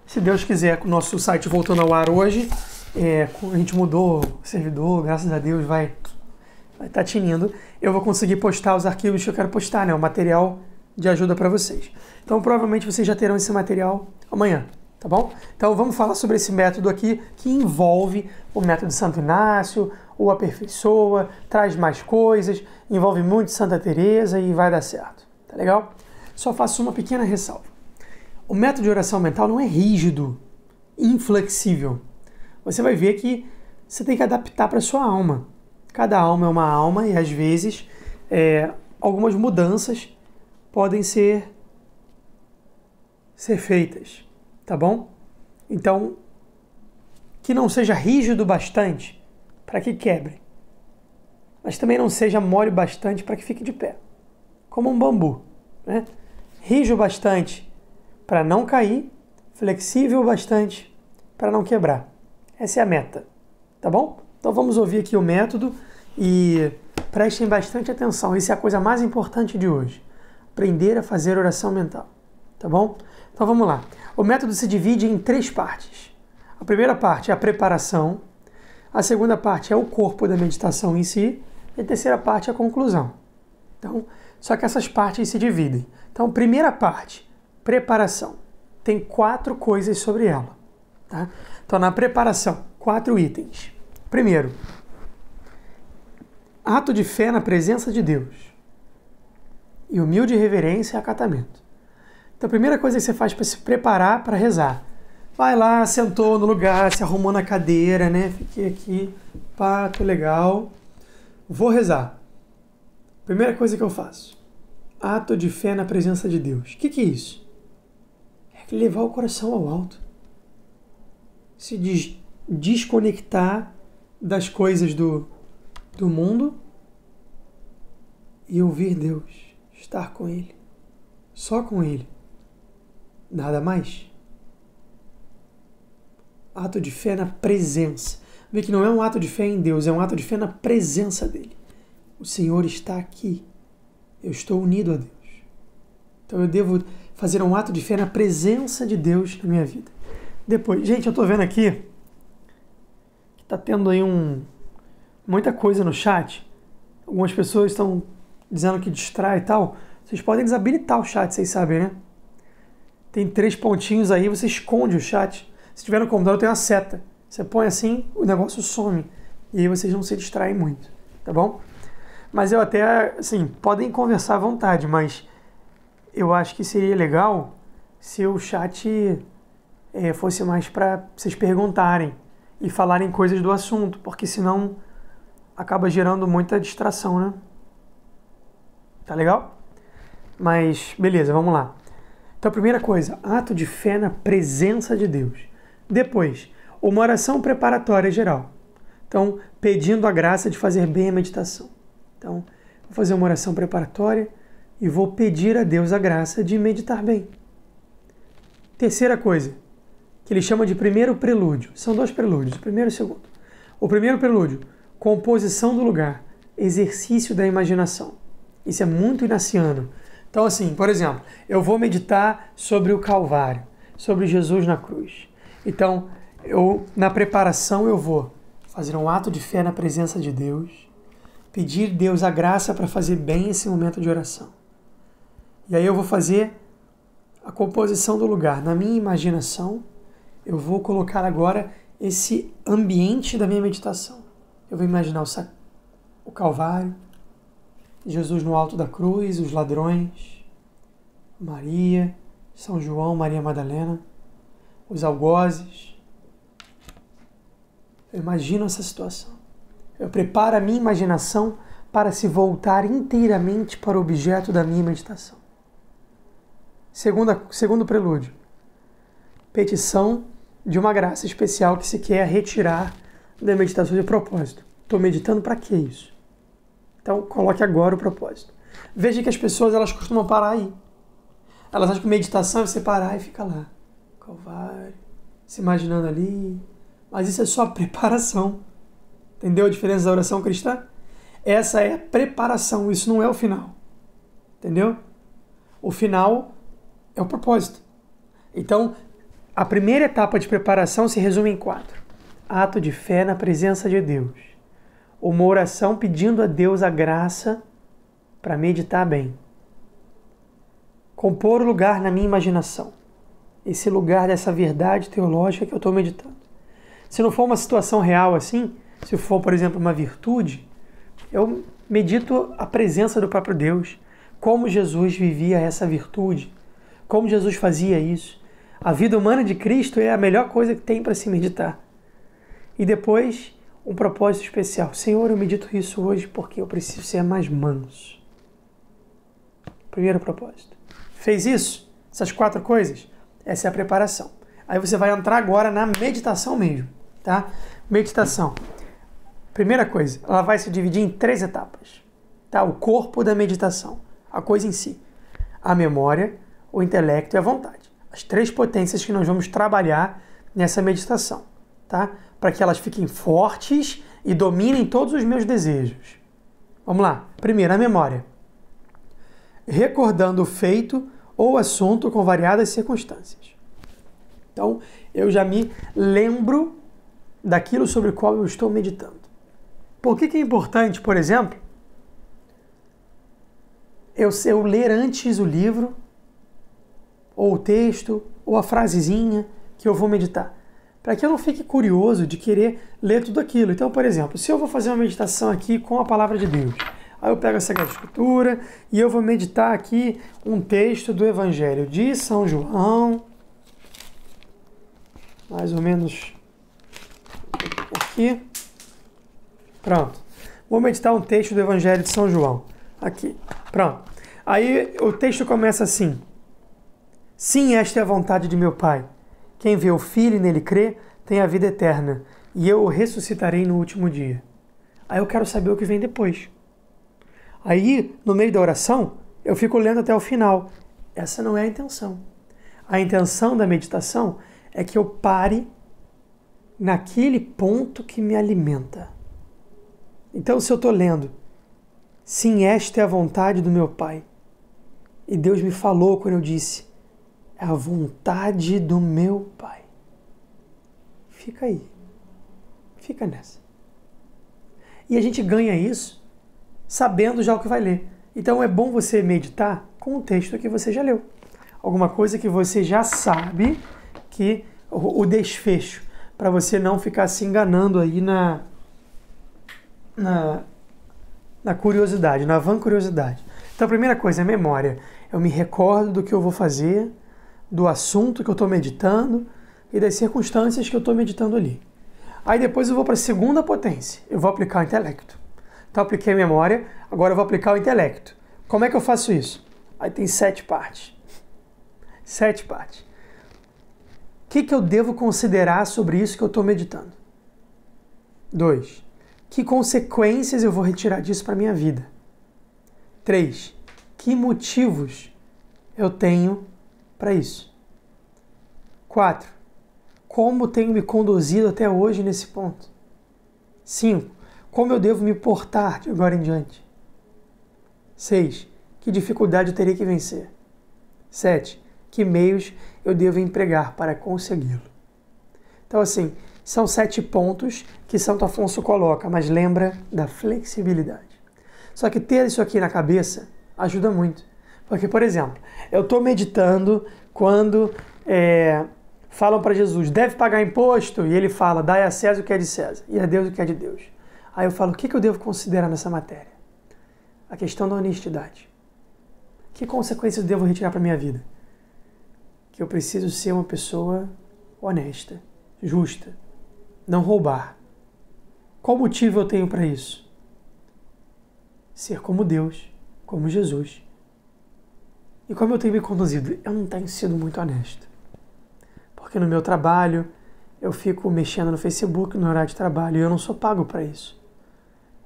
A: Se Deus quiser, o nosso site voltando ao ar hoje, a gente mudou o servidor, graças a Deus vai estar tinindo. Eu vou conseguir postar os arquivos que eu quero postar, né? O material de ajuda para vocês. Então, provavelmente vocês já terão esse material amanhã, tá bom? Então, vamos falar sobre esse método aqui que envolve o método de Santo Inácio, o aperfeiçoa, traz mais coisas, envolve muito Santa Teresa e vai dar certo, tá legal? Só faço uma pequena ressalva. O método de oração mental não é rígido, inflexível. Você vai ver que você tem que adaptar para a sua alma. Cada alma é uma alma e, às vezes, algumas mudanças podem ser feitas, tá bom? Então, que não seja rígido bastante para que quebre, mas também não seja mole bastante para que fique de pé, como um bambu, né? Rígido bastante para não cair, flexível bastante para não quebrar. Essa é a meta, tá bom? Então vamos ouvir aqui o método e prestem bastante atenção. Isso é a coisa mais importante de hoje. Aprender a fazer oração mental, tá bom? Então vamos lá. O método se divide em 3 partes. A primeira parte é a preparação, a segunda parte é o corpo da meditação em si e a terceira parte é a conclusão. Então, só que essas partes se dividem. Então, primeira parte, preparação. Tem 4 coisas sobre ela, tá? Então, na preparação, 4 itens. Primeiro, ato de fé na presença de Deus e humilde reverência e acatamento. Então, a primeira coisa que você faz para se preparar para rezar, vai lá, sentou no lugar, se arrumou na cadeira, né? Fiquei aqui, pá, tô legal. Vou rezar. Primeira coisa que eu faço, ato de fé na presença de Deus. O que é isso? É levar o coração ao alto. Se desconectar das coisas do mundo e ouvir Deus, estar com Ele, só com Ele, nada mais. Ato de fé na presença. Vê que não é um ato de fé em Deus, é um ato de fé na presença dEle. O Senhor está aqui, eu estou unido a Deus. Então eu devo fazer um ato de fé na presença de Deus na minha vida. Depois, gente, eu estou vendo aqui que está tendo aí muita coisa no chat. Algumas pessoas estão dizendo que distrai e tal. Vocês podem desabilitar o chat, vocês sabem, né? Tem 3 pontinhos aí, você esconde o chat. Se tiver no computador, tem uma seta. Você põe assim, o negócio some. E aí vocês não se distraem muito, tá bom? Mas eu até, assim, podem conversar à vontade, mas eu acho que seria legal se o chat fosse mais para vocês perguntarem e falarem coisas do assunto, porque senão acaba gerando muita distração, né? Tá legal? Mas, beleza, vamos lá. Então, a primeira coisa, ato de fé na presença de Deus. Depois, uma oração preparatória geral. Então, pedindo a graça de fazer bem a meditação. Então, vou fazer uma oração preparatória e vou pedir a Deus a graça de meditar bem. Terceira coisa, que ele chama de primeiro prelúdio. São 2 prelúdios, o primeiro e o segundo. O primeiro prelúdio, composição do lugar, exercício da imaginação. Isso é muito inaciano. Então, assim, por exemplo, eu vou meditar sobre o Calvário, sobre Jesus na cruz. Então, na preparação eu vou fazer um ato de fé na presença de Deus, pedir a Deus a graça para fazer bem esse momento de oração. E aí eu vou fazer a composição do lugar. Na minha imaginação, eu vou colocar agora esse ambiente da minha meditação. Eu vou imaginar o Calvário, Jesus no alto da cruz, os ladrões, Maria, São João, Maria Madalena, os algozes. Eu imagino essa situação. Eu preparo a minha imaginação para se voltar inteiramente para o objeto da minha meditação. Segundo prelúdio, petição de uma graça especial que se quer retirar da meditação de propósito. Estou meditando para que isso? Então, coloque agora o propósito. Veja que as pessoas elas costumam parar aí. Elas acham que meditação é você parar e ficar lá. Calvário, se imaginando ali. Mas isso é só preparação. Entendeu a diferença da oração cristã? Essa é a preparação, isso não é o final. Entendeu? O final é o propósito. Então, A primeira etapa de preparação se resume em 4. Ato de fé na presença de Deus. Uma oração pedindo a Deus a graça para meditar bem. Compor o lugar na minha imaginação. Esse lugar dessa verdade teológica que eu estou meditando. Se não for uma situação real assim, se for, por exemplo, uma virtude, eu medito a presença do próprio Deus, como Jesus vivia essa virtude, como Jesus fazia isso. A vida humana de Cristo é a melhor coisa que tem para se meditar. E depois, um propósito especial. Senhor, eu medito isso hoje porque eu preciso ser mais manso. Primeiro propósito. Fez isso? Essas 4 coisas? Essa é a preparação. Aí você vai entrar agora na meditação mesmo, tá? Meditação. Primeira coisa, ela vai se dividir em 3 etapas, tá? O corpo da meditação, a coisa em si, a memória, o intelecto e a vontade. As 3 potências que nós vamos trabalhar nessa meditação, tá? Para que elas fiquem fortes e dominem todos os meus desejos. Vamos lá. Primeiro, a memória. Recordando o feito ou assunto com variadas circunstâncias. Então, eu já me lembro daquilo sobre o qual eu estou meditando. Por que é importante, por exemplo, eu ler antes o livro, ou o texto, ou a frasezinha que eu vou meditar? Para que eu não fique curioso de querer ler tudo aquilo. Então, por exemplo, se eu vou fazer uma meditação aqui com a palavra de Deus, aí eu pego a Sagrada Escritura e eu vou meditar aqui um texto do Evangelho de São João, mais ou menos aqui. Pronto. Vou meditar um texto do Evangelho de São João. Aqui. Pronto. Aí o texto começa assim. Sim, esta é a vontade de meu Pai. Quem vê o Filho e nele crê, tem a vida eterna, e eu o ressuscitarei no último dia. Aí eu quero saber o que vem depois. Aí, no meio da oração, eu fico lendo até o final. Essa não é a intenção. A intenção da meditação é que eu pare naquele ponto que me alimenta. Então, se eu estou lendo, sim, esta é a vontade do meu Pai, e Deus me falou quando eu disse, é a vontade do meu Pai. Fica aí. Fica nessa. E a gente ganha isso sabendo já o que vai ler. Então é bom você meditar com o texto que você já leu. Alguma coisa que você já sabe que o desfecho, para você não ficar se enganando aí na curiosidade, na vã curiosidade. Então a primeira coisa é memória. Eu me recordo do que eu vou fazer, do assunto que eu estou meditando e das circunstâncias que eu estou meditando ali. Aí depois eu vou para a segunda potência. Eu vou aplicar o intelecto. Então eu apliquei a memória, agora eu vou aplicar o intelecto. Como é que eu faço isso? Aí tem 7 partes. 7 partes. O que eu devo considerar sobre isso que eu estou meditando? 2. Que consequências eu vou retirar disso para a minha vida? 3. Que motivos eu tenho para isso? 4. Como tenho me conduzido até hoje nesse ponto? 5. Como eu devo me portar de agora em diante? 6. Que dificuldade eu terei que vencer? 7. Que meios eu devo empregar para consegui-lo? Então, assim, são 7 pontos que Santo Afonso coloca, mas lembra da flexibilidade. Só que ter isso aqui na cabeça ajuda muito. Porque, por exemplo, eu estou meditando quando falam para Jesus, deve pagar imposto, e ele fala, dai a César o que é de César, e a Deus o que é de Deus. Aí eu falo, o que eu devo considerar nessa matéria? A questão da honestidade. Que consequências eu devo retirar para a minha vida? Que eu preciso ser uma pessoa honesta, justa, não roubar. Qual motivo eu tenho para isso? Ser como Deus, como Jesus. E como eu tenho me conduzido? Eu não tenho sido muito honesto. Porque no meu trabalho, eu fico mexendo no Facebook no horário de trabalho e eu não sou pago para isso.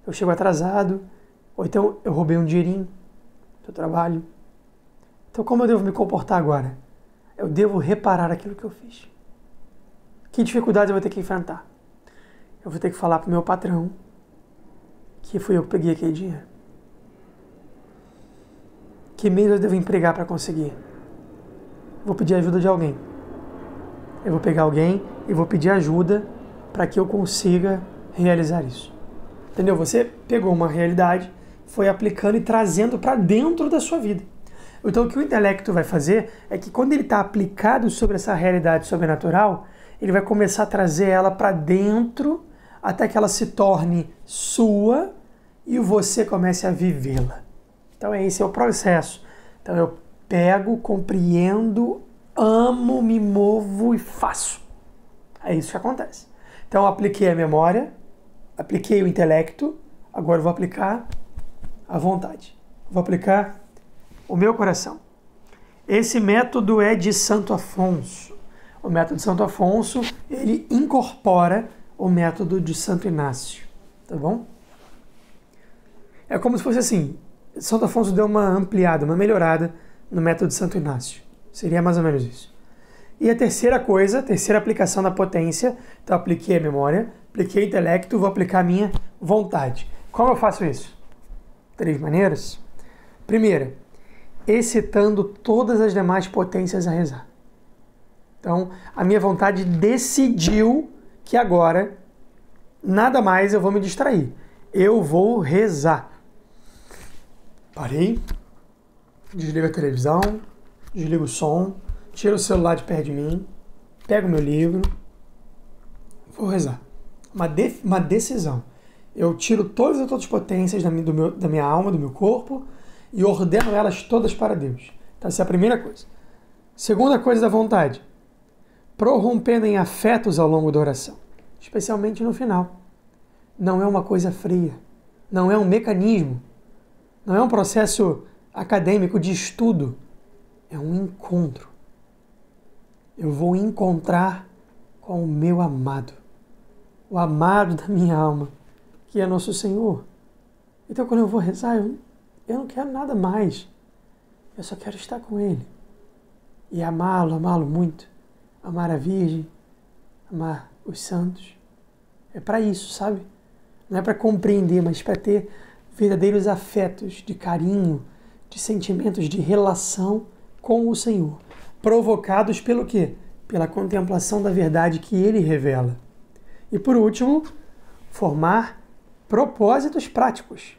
A: Eu chego atrasado, ou então eu roubei um dinheirinho do trabalho. Então como eu devo me comportar agora? Eu devo reparar aquilo que eu fiz. Que dificuldades eu vou ter que enfrentar? Eu vou ter que falar para o meu patrão que fui eu que peguei aquele dinheiro. Que meios eu devo empregar para conseguir? Vou pedir ajuda de alguém. Eu vou pegar alguém e vou pedir ajuda para que eu consiga realizar isso. Entendeu? Você pegou uma realidade, foi aplicando e trazendo para dentro da sua vida. Então, o que o intelecto vai fazer é que quando ele está aplicado sobre essa realidade sobrenatural, ele vai começar a trazer ela para dentro até que ela se torne sua e você comece a vivê-la. Então, esse é o processo. Então, eu pego, compreendo, amo, me movo e faço. É isso que acontece. Então, eu apliquei a memória, apliquei o intelecto, agora eu vou aplicar a vontade. Vou aplicar o meu coração. Esse método é de Santo Afonso. O método de Santo Afonso, ele incorpora o método de Santo Inácio, tá bom? É como se fosse assim, Santo Afonso deu uma ampliada, uma melhorada no método de Santo Inácio. Seria mais ou menos isso. E a terceira coisa, a terceira aplicação da potência, então eu apliquei a memória, apliquei o intelecto, vou aplicar a minha vontade. Como eu faço isso? 3 maneiras. Primeira, excitando todas as demais potências a rezar. Então, a minha vontade decidiu que agora nada mais eu vou me distrair. Eu vou rezar. Parei, desligo a televisão, desligo o som, tiro o celular de perto de mim, pego meu livro, vou rezar. Uma decisão. Eu tiro todas as outras potências da minha alma, do meu corpo e ordeno elas todas para Deus. Então, essa é a primeira coisa. Segunda coisa da vontade. Prorrompendo em afetos ao longo da oração, especialmente no final. Não é uma coisa fria, não é um mecanismo, não é um processo acadêmico de estudo, é um encontro. Eu vou encontrar com o meu amado, o amado da minha alma, que é nosso Senhor. Então, quando eu vou rezar, eu não quero nada mais, eu só quero estar com Ele e amá-lo muito. Amar a Virgem, amar os santos. É para isso, sabe? Não é para compreender, mas para ter verdadeiros afetos de carinho, de sentimentos de relação com o Senhor. Provocados pelo quê? Pela contemplação da verdade que Ele revela. E por último, formar propósitos práticos,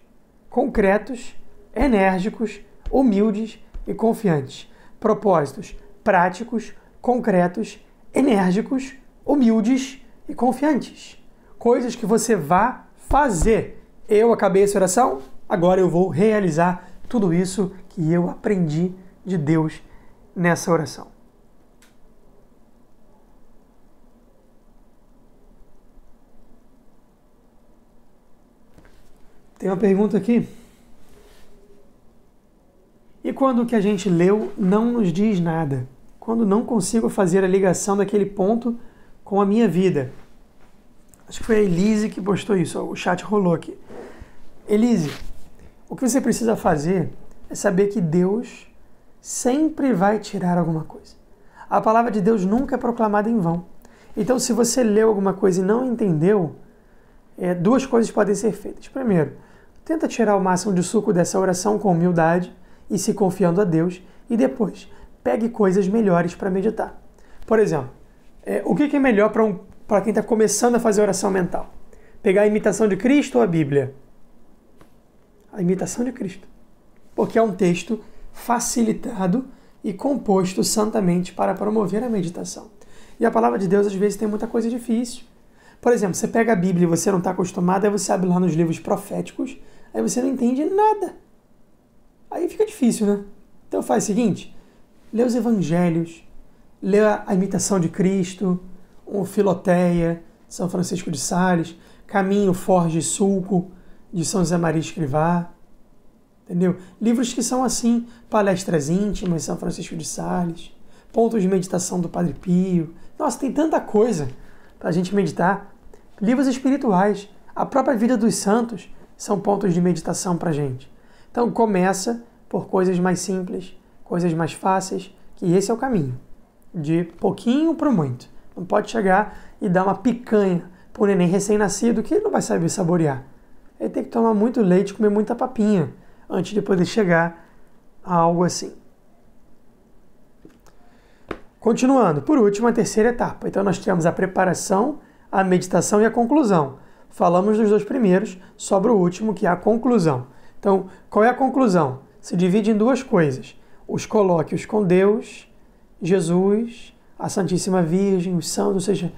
A: concretos, enérgicos, humildes e confiantes. Propósitos práticos, concretos, enérgicos, humildes e confiantes. Coisas que você vá fazer. Eu acabei essa oração, agora eu vou realizar tudo isso que eu aprendi de Deus nessa oração. Tem uma pergunta aqui. E quando o que a gente leu não nos diz nada? Quando não consigo fazer a ligação daquele ponto com a minha vida? Acho que foi a Elise que postou isso, o chat rolou aqui. Elise, o que você precisa fazer é saber que Deus sempre vai tirar alguma coisa. A palavra de Deus nunca é proclamada em vão. Então, se você leu alguma coisa e não entendeu, 2 coisas podem ser feitas. Primeiro, tenta tirar o máximo de suco dessa oração com humildade e se confiando a Deus. E depois, pegue coisas melhores para meditar. Por exemplo, o que é melhor para quem está começando a fazer oração mental? Pegar a imitação de Cristo ou a Bíblia? A imitação de Cristo. Porque é um texto facilitado e composto santamente para promover a meditação. E a palavra de Deus, às vezes, tem muita coisa difícil. Por exemplo, você pega a Bíblia e você não está acostumado, aí você abre lá nos livros proféticos, aí você não entende nada. Aí fica difícil, né? Então faz o seguinte, lê os evangelhos, lê a imitação de Cristo, o Filoteia, São Francisco de Sales, Caminho, Forja e Sulco, de São José Maria Escrivá, entendeu? Livros que são assim, Palestras Íntimas, São Francisco de Sales, Pontos de Meditação do Padre Pio. Nossa, tem tanta coisa para a gente meditar. Livros espirituais, a própria vida dos santos são pontos de meditação para a gente. Então começa por coisas mais simples, coisas mais fáceis, que esse é o caminho. De pouquinho para muito. Não pode chegar e dar uma picanha para um neném recém-nascido que ele não vai saber saborear. Ele tem que tomar muito leite, comer muita papinha, antes de poder chegar a algo assim. Continuando, por último, a terceira etapa. Então nós temos a preparação, a meditação e a conclusão. Falamos dos dois primeiros, sobra o último, que é a conclusão. Então, qual é a conclusão? Se divide em duas coisas. Os colóquios com Deus, Jesus, a Santíssima Virgem, os santos, ou seja,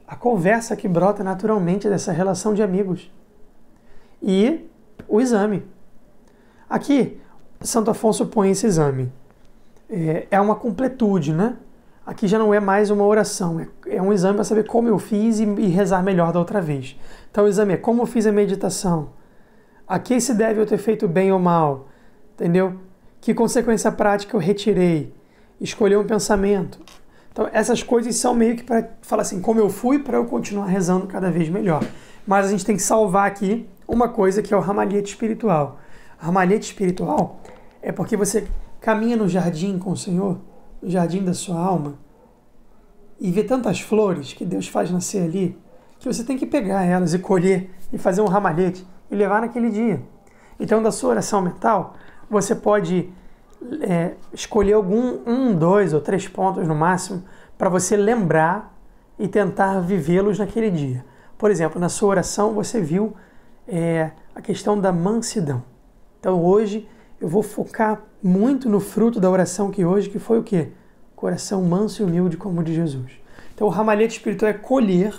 A: a conversa que brota naturalmente dessa relação de amigos. E o exame. Aqui, Santo Afonso põe esse exame. É uma completude, né? Aqui já não é mais uma oração, é um exame para saber como eu fiz e rezar melhor da outra vez. Então o exame é como eu fiz a meditação, a que se deve eu ter feito bem ou mal, entendeu? Que consequência prática eu retirei, escolher um pensamento. Então essas coisas são meio que para falar assim, como eu fui para eu continuar rezando cada vez melhor. Mas a gente tem que salvar aqui uma coisa que é o ramalhete espiritual. O ramalhete espiritual é porque você caminha no jardim com o Senhor, no jardim da sua alma, e vê tantas flores que Deus faz nascer ali, que você tem que pegar elas e colher e fazer um ramalhete e levar naquele dia. Então, da sua oração mental, você pode escolher dois ou três pontos no máximo para você lembrar e tentar vivê-los naquele dia. Por exemplo, na sua oração você viu a questão da mansidão. Então hoje eu vou focar muito no fruto da oração que foi o quê? Coração manso e humilde como o de Jesus. Então o ramalhete espiritual é colher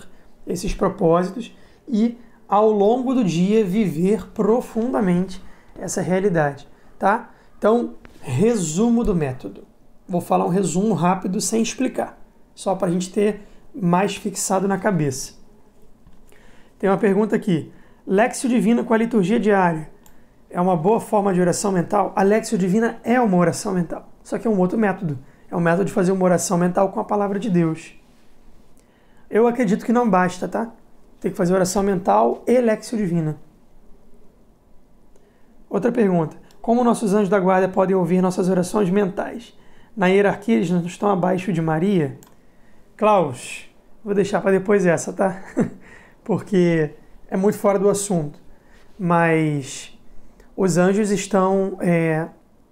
A: esses propósitos e ao longo do dia viver profundamente essa realidade, tá? Então, resumo do método. Vou falar um resumo rápido sem explicar, só para a gente ter mais fixado na cabeça. Tem uma pergunta aqui. Léxio Divina com a liturgia diária é uma boa forma de oração mental? A Léxio Divina é uma oração mental, só que é um outro método. É um método de fazer uma oração mental com a palavra de Deus. Eu acredito que não basta, tá? Tem que fazer oração mental e Léxio Divina. Outra pergunta. Como nossos anjos da guarda podem ouvir nossas orações mentais? Na hierarquia eles não estão abaixo de Maria? Klaus, vou deixar para depois essa, tá? Porque é muito fora do assunto. Mas os anjos estão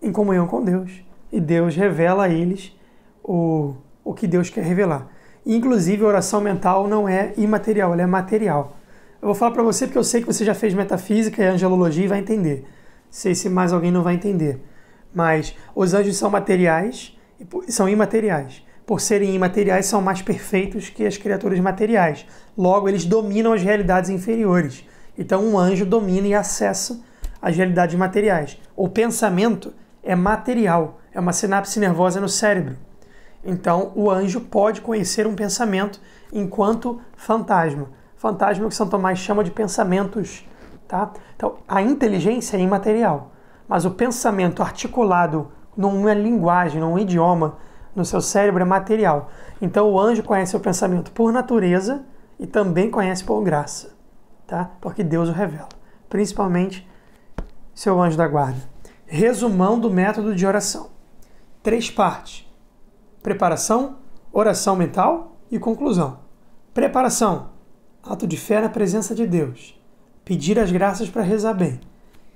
A: em comunhão com Deus. E Deus revela a eles o que Deus quer revelar. Inclusive, a oração mental não é imaterial, ela é material. Eu vou falar para você porque eu sei que você já fez metafísica e angelologia e vai entender. Não sei se mais alguém não vai entender. Mas os anjos são materiais e são imateriais. Por serem imateriais, são mais perfeitos que as criaturas materiais. Logo, eles dominam as realidades inferiores. Então, um anjo domina e acessa as realidades materiais. O pensamento é material, é uma sinapse nervosa no cérebro. Então, o anjo pode conhecer um pensamento enquanto fantasma. Fantasma que São Tomás chama de pensamentos, tá? Então, a inteligência é imaterial, mas o pensamento articulado numa linguagem, num idioma, no seu cérebro é material. Então, o anjo conhece o pensamento por natureza e também conhece por graça, tá? Porque Deus o revela, principalmente seu anjo da guarda. Resumão do método de oração. 3 partes. Preparação, oração mental e conclusão. Preparação. Ato de fé na presença de Deus. Pedir as graças para rezar bem.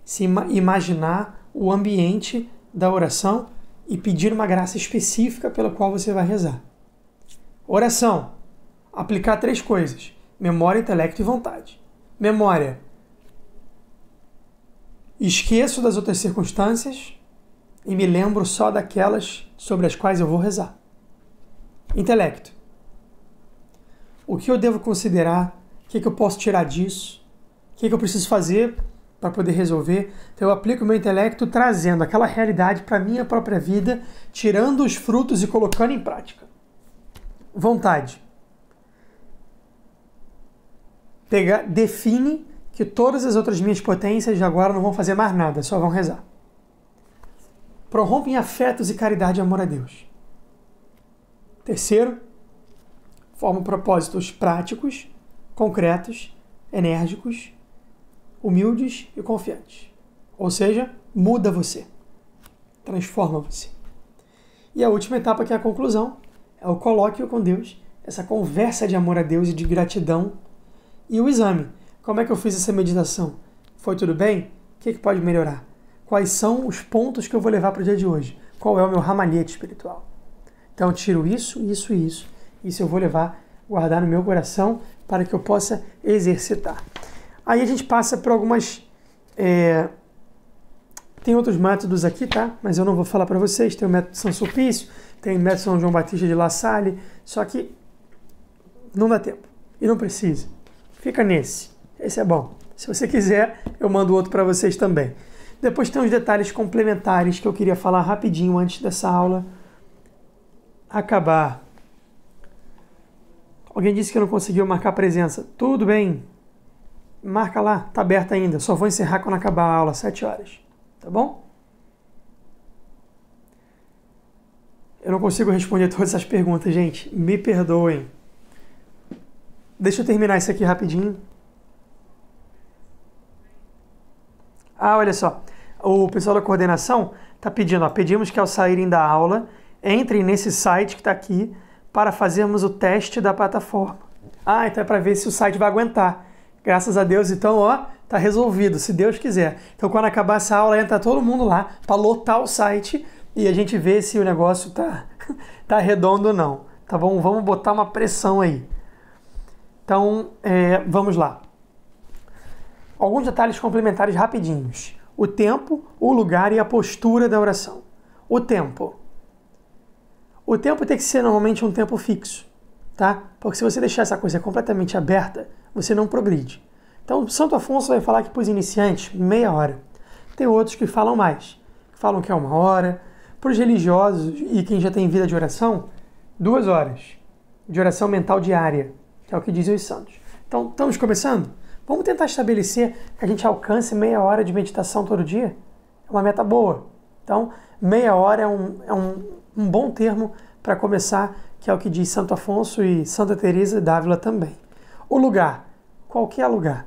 A: Se imaginar o ambiente da oração e pedir uma graça específica pela qual você vai rezar. Oração. Aplicar 3 coisas. Memória, intelecto e vontade. Memória. Esqueço das outras circunstâncias e me lembro só daquelas sobre as quais eu vou rezar. Intelecto. O que eu devo considerar? O que eu posso tirar disso? O que eu preciso fazer para poder resolver? Então eu aplico o meu intelecto trazendo aquela realidade para a minha própria vida, tirando os frutos e colocando em prática. Vontade. Define que todas as outras minhas potências de agora não vão fazer mais nada, só vão rezar. Prorrompe em afetos e caridade e amor a Deus. Terceiro, forma propósitos práticos, concretos, enérgicos, humildes e confiantes. Ou seja, muda você, transforma você. E a última etapa, que é a conclusão, é o colóquio com Deus, essa conversa de amor a Deus e de gratidão. E o exame. Como é que eu fiz essa meditação? Foi tudo bem? O que pode melhorar? Quais são os pontos que eu vou levar para o dia de hoje? Qual é o meu ramalhete espiritual? Então eu tiro isso, isso e isso. Isso eu vou guardar no meu coração para que eu possa exercitar. Aí a gente passa por algumas... Tem outros métodos aqui, tá? Mas eu não vou falar para vocês. Tem o método São Sulpício, tem o método São João Batista de La Salle, só que não dá tempo e não precisa. Fica nesse. Esse é bom. Se você quiser, eu mando outro para vocês também. Depois tem os detalhes complementares que eu queria falar rapidinho antes dessa aula acabar. Alguém disse que não conseguiu marcar presença. Tudo bem. Marca lá, tá aberto ainda. Só vou encerrar quando acabar a aula, 7 horas. Tá bom? Eu não consigo responder todas essas perguntas, gente. Me perdoem. Deixa eu terminar isso aqui rapidinho. Olha só. O pessoal da coordenação está pedindo, pedimos que ao saírem da aula, entrem nesse site que está aqui para fazermos o teste da plataforma. Então é para ver se o site vai aguentar. Graças a Deus, então, tá resolvido, se Deus quiser. Então, quando acabar essa aula, entra todo mundo lá para lotar o site e a gente vê se o negócio tá redondo ou não. Tá bom? Vamos botar uma pressão aí. Então, vamos lá. Alguns detalhes complementares rapidinhos. O tempo, o lugar e a postura da oração. O tempo. O tempo tem que ser normalmente um tempo fixo, tá? Porque se você deixar essa coisa completamente aberta, você não progride. Então, Santo Afonso vai falar que para os iniciantes, meia hora. Tem outros que falam mais, que falam que é 1 hora. Para os religiosos e quem já tem vida de oração, 2 horas de oração mental diária, que é o que dizem os santos. Então, estamos começando? Vamos tentar estabelecer que a gente alcance meia hora de meditação todo dia? É uma meta boa. Então, meia hora é um bom termo para começar, que é o que diz Santo Afonso e Santa Teresa d'Ávila também. O lugar, qualquer lugar,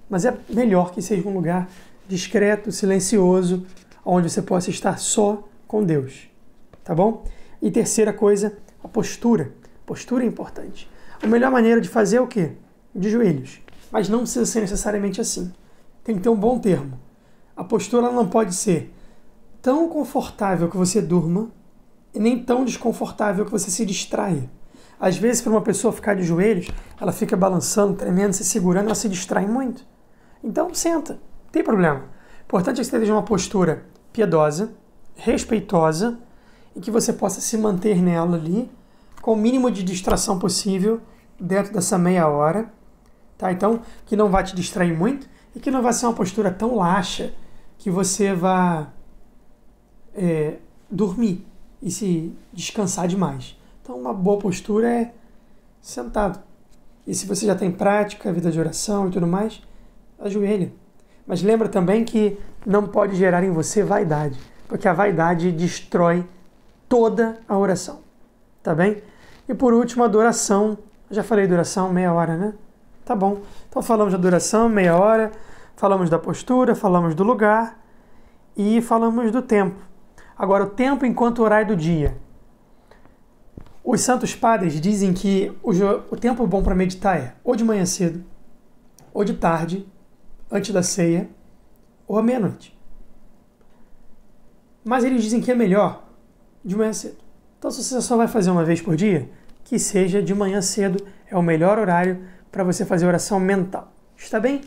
A: mas é melhor que seja um lugar discreto, silencioso, onde você possa estar só com Deus, tá bom? E terceira coisa, a postura. Postura é importante. A melhor maneira de fazer é o quê? De joelhos. Mas não precisa ser necessariamente assim. Tem que ter um bom termo. A postura não pode ser tão confortável que você durma e nem tão desconfortável que você se distraia. Às vezes, para uma pessoa ficar de joelhos, ela fica balançando, tremendo, se segurando, ela se distrai muito. Então, senta. Não tem problema. O importante é que você esteja uma postura piedosa, respeitosa e que você possa se manter nela ali com o mínimo de distração possível dentro dessa meia hora. Tá? Então, que não vai te distrair muito e que não vai ser uma postura tão laxa que você vá dormir e se descansar demais. Então, uma boa postura é sentado. E se você já tem prática, vida de oração e tudo mais, ajoelha. Mas lembra também que não pode gerar em você vaidade, porque a vaidade destrói toda a oração. Tá bem? E por último, a adoração. Já falei de oração, meia hora, né? Tá bom. Então falamos da adoração, meia hora, falamos da postura, falamos do lugar e falamos do tempo. Agora, o tempo enquanto horário do dia. Os santos padres dizem que o tempo bom para meditar é ou de manhã cedo, ou de tarde, antes da ceia, ou à meia-noite. Mas eles dizem que é melhor de manhã cedo. Então, se você só vai fazer uma vez por dia, que seja de manhã cedo, é o melhor horário para você fazer oração mental. Está bem?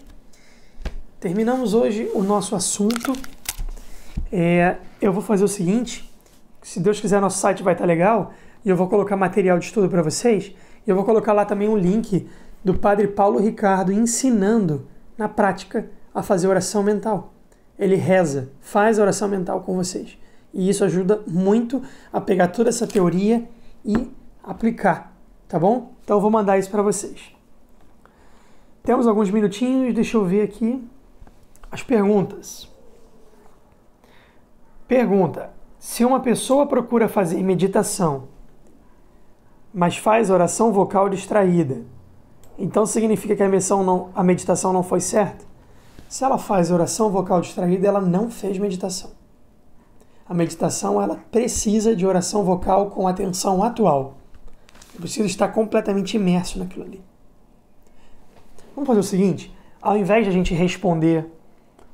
A: Terminamos hoje o nosso assunto. Eu vou fazer o seguinte, se Deus quiser, nosso site vai estar legal, e eu vou colocar material de estudo para vocês, e eu vou colocar lá também um link do Padre Paulo Ricardo ensinando, na prática, a fazer oração mental. Ele reza, faz a oração mental com vocês. E isso ajuda muito a pegar toda essa teoria e aplicar, tá bom? Então eu vou mandar isso para vocês. Temos alguns minutinhos, deixa eu ver aqui as perguntas. Pergunta: se uma pessoa procura fazer meditação, mas faz oração vocal distraída, então significa que a meditação não foi certa? Se ela faz oração vocal distraída, ela não fez meditação. A meditação, ela precisa de oração vocal com atenção atual. Eu preciso estar completamente imerso naquilo ali. Vamos fazer o seguinte, ao invés de a gente responder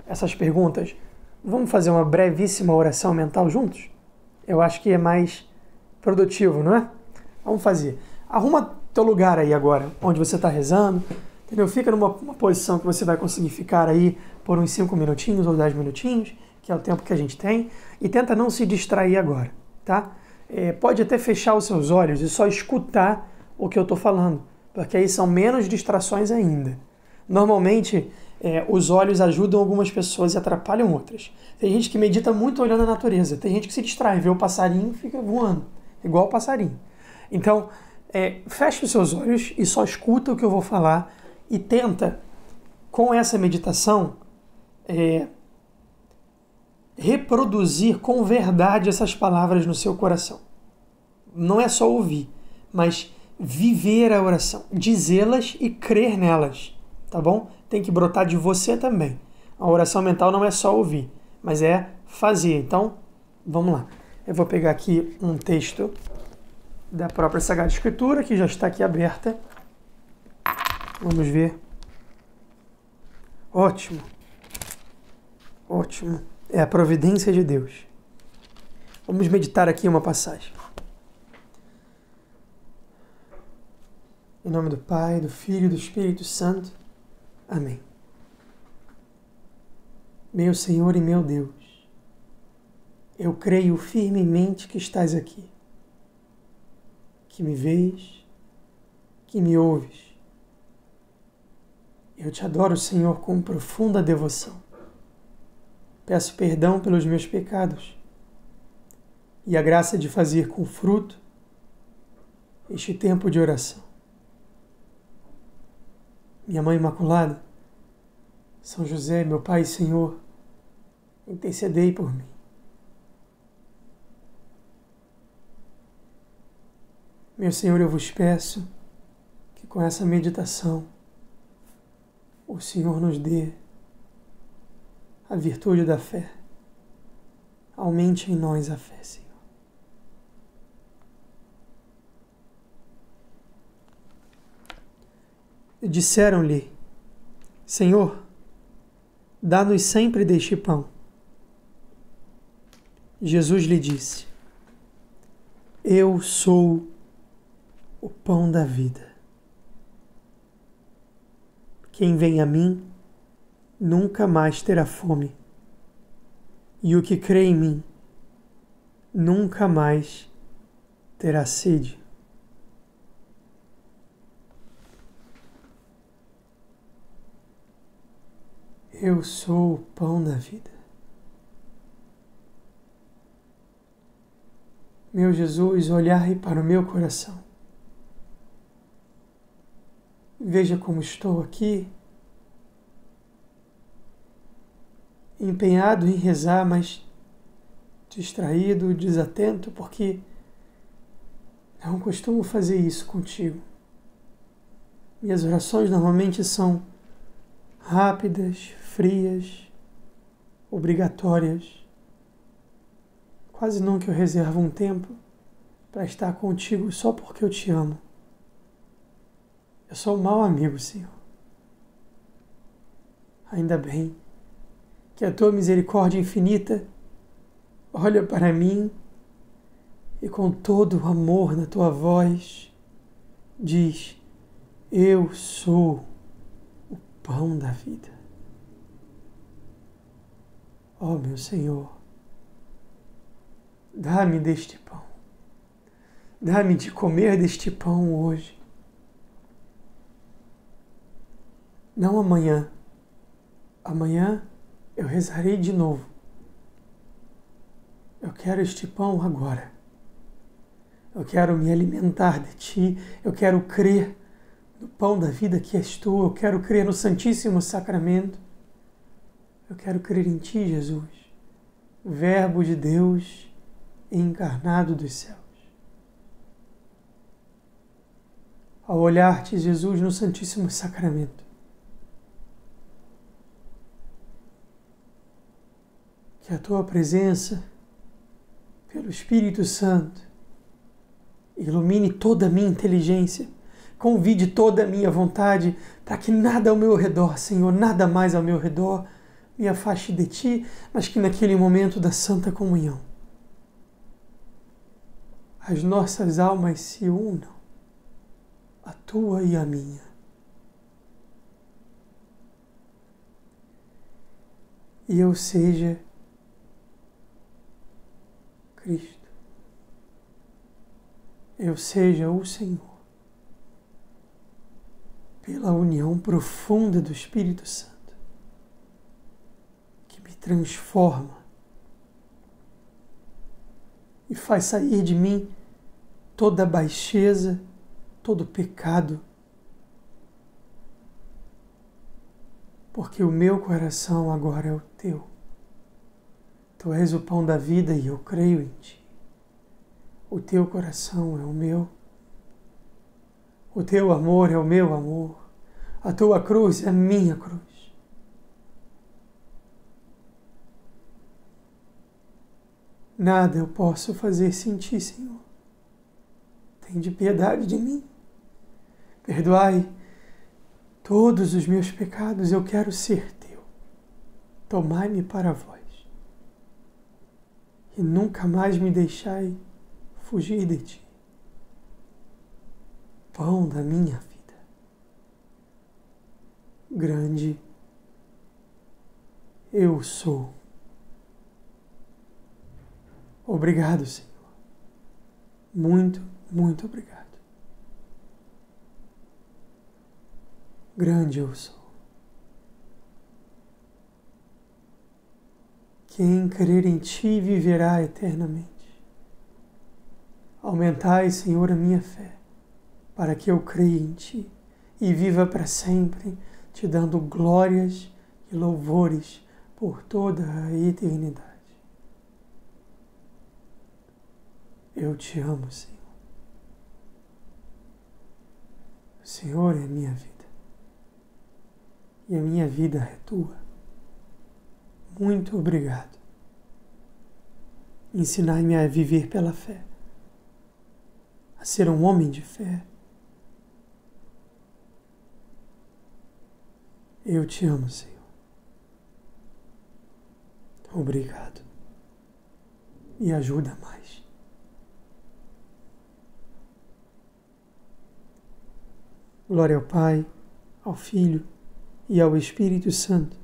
A: essas perguntas, vamos fazer uma brevíssima oração mental juntos? Eu acho que é mais produtivo, não é? Vamos fazer. Arruma teu lugar aí agora, onde você está rezando, entendeu? Fica numa posição que você vai conseguir ficar aí por uns 5 minutinhos ou 10 minutinhos, que é o tempo que a gente tem, e tenta não se distrair agora, tá? Pode até fechar os seus olhos e só escutar o que eu estou falando, porque aí são menos distrações ainda. Normalmente, os olhos ajudam algumas pessoas e atrapalham outras. Tem gente que medita muito olhando a natureza, tem gente que se distrai, vê o passarinho e fica voando, igual o passarinho. Então, feche os seus olhos e só escuta o que eu vou falar e tenta, com essa meditação, reproduzir com verdade essas palavras no seu coração. Não é só ouvir, mas viver a oração, dizê-las e crer nelas, tá bom? Tem que brotar de você também. A oração mental não é só ouvir, mas é fazer. Então, vamos lá. Eu vou pegar aqui um texto da própria Sagrada Escritura, que já está aqui aberta. Vamos ver. Ótimo. Ótimo. É a providência de Deus. Vamos meditar aqui uma passagem. Em nome do Pai, do Filho e do Espírito Santo. Amém. Meu Senhor e meu Deus, eu creio firmemente que estás aqui, que me vês, que me ouves. Eu te adoro, Senhor, com profunda devoção. Peço perdão pelos meus pecados e a graça de fazer com fruto este tempo de oração. Minha Mãe Imaculada, São José, meu Pai e Senhor, intercedei por mim. Meu Senhor, eu vos peço que com essa meditação o Senhor nos dê a virtude da fé. Aumente em nós a fé, Senhor. Disseram-lhe: Senhor, dá-nos sempre deste pão. Jesus lhe disse: Eu sou o pão da vida. Quem vem a mim nunca mais terá fome, e o que crê em mim nunca mais terá sede. Eu sou o pão da vida. Meu Jesus, olhai para o meu coração. Veja como estou aqui, empenhado em rezar, mas distraído, desatento, porque não costumo fazer isso contigo. Minhas orações normalmente são rápidas, frias, obrigatórias. Quase nunca eu reservo um tempo para estar contigo só porque eu te amo. Eu sou um mau amigo, Senhor. Ainda bem que a tua misericórdia infinita olha para mim e com todo o amor na tua voz diz: eu sou o pão da vida. Ó meu Senhor, dá-me deste pão. Dá-me de comer deste pão hoje. Não amanhã. Amanhã eu rezarei de novo. Eu quero este pão agora. Eu quero me alimentar de ti. Eu quero crer no pão da vida que és tu. Eu quero crer no Santíssimo Sacramento. Eu quero crer em ti, Jesus, Verbo de Deus encarnado dos céus. Ao olhar-te, Jesus, no Santíssimo Sacramento, que a tua presença, pelo Espírito Santo, ilumine toda a minha inteligência, convide toda a minha vontade, para que nada ao meu redor, Senhor, nada mais ao meu redor, me afaste de ti, mas que naquele momento da Santa Comunhão, as nossas almas se unam, a tua e a minha. E eu seja Cristo. Eu seja o Senhor. Pela união profunda do Espírito Santo, que me transforma e faz sair de mim toda baixeza, todo pecado, porque o meu coração agora é o teu. Tu és o pão da vida e eu creio em ti. O teu coração é o meu. O teu amor é o meu amor. A tua cruz é a minha cruz. Nada eu posso fazer sem ti, Senhor. Tende piedade de mim. Perdoai todos os meus pecados. Eu quero ser teu. Tomai-me para vós. E nunca mais me deixai fugir de ti. Pão da minha vida. Grande eu sou. Obrigado, Senhor. Muito, muito obrigado. Grande eu sou. Quem crer em ti viverá eternamente. Aumentai, Senhor, a minha fé, para que eu creia em ti e viva para sempre, te dando glórias e louvores por toda a eternidade. Eu te amo, Senhor. O Senhor é a minha vida. E a minha vida é tua. Muito obrigado. Ensinai-me a viver pela fé, a ser um homem de fé. Eu te amo, Senhor. Obrigado. Me ajuda mais. Glória ao Pai, ao Filho e ao Espírito Santo,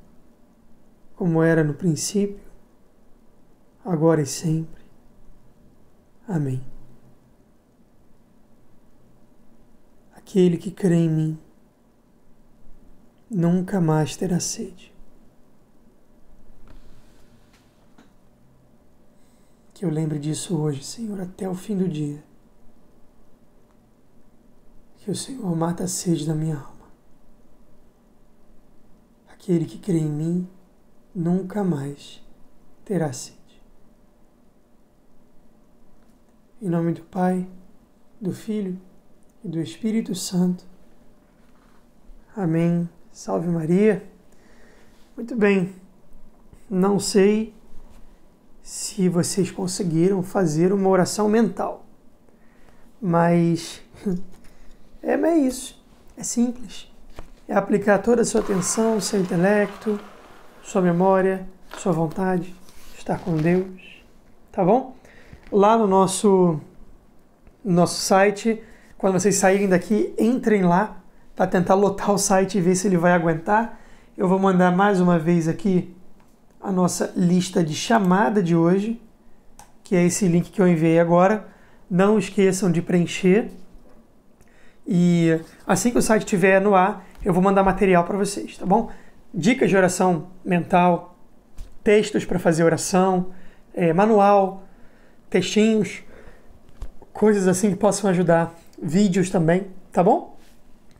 A: como era no princípio, agora e sempre. Amém. Aquele que crê em mim nunca mais terá sede. Que eu lembre disso hoje, Senhor, até o fim do dia. Que o Senhor mata a sede da minha alma. Aquele que crê em mim nunca mais terá sede. Em nome do Pai, do Filho e do Espírito Santo. Amém. Salve Maria. Muito bem. Não sei se vocês conseguiram fazer uma oração mental, mas é isso. É simples. É aplicar toda a sua atenção, seu intelecto, sua memória, sua vontade, estar com Deus. Tá bom? Lá no nosso site, quando vocês saírem daqui, entrem lá para tentar lotar o site e ver se ele vai aguentar. Eu vou mandar mais uma vez aqui a nossa lista de chamada de hoje, que é esse link que eu enviei agora. Não esqueçam de preencher. E assim que o site estiver no ar, eu vou mandar material para vocês, tá bom? Dicas de oração mental, textos para fazer oração, manual, textinhos, coisas assim que possam ajudar, vídeos também, tá bom?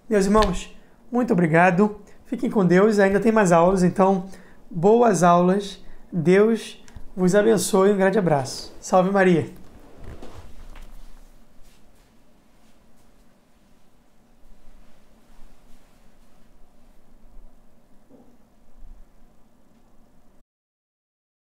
A: Meus irmãos, muito obrigado. Fiquem com Deus, ainda tem mais aulas, então boas aulas. Deus vos abençoe, um grande abraço. Salve Maria!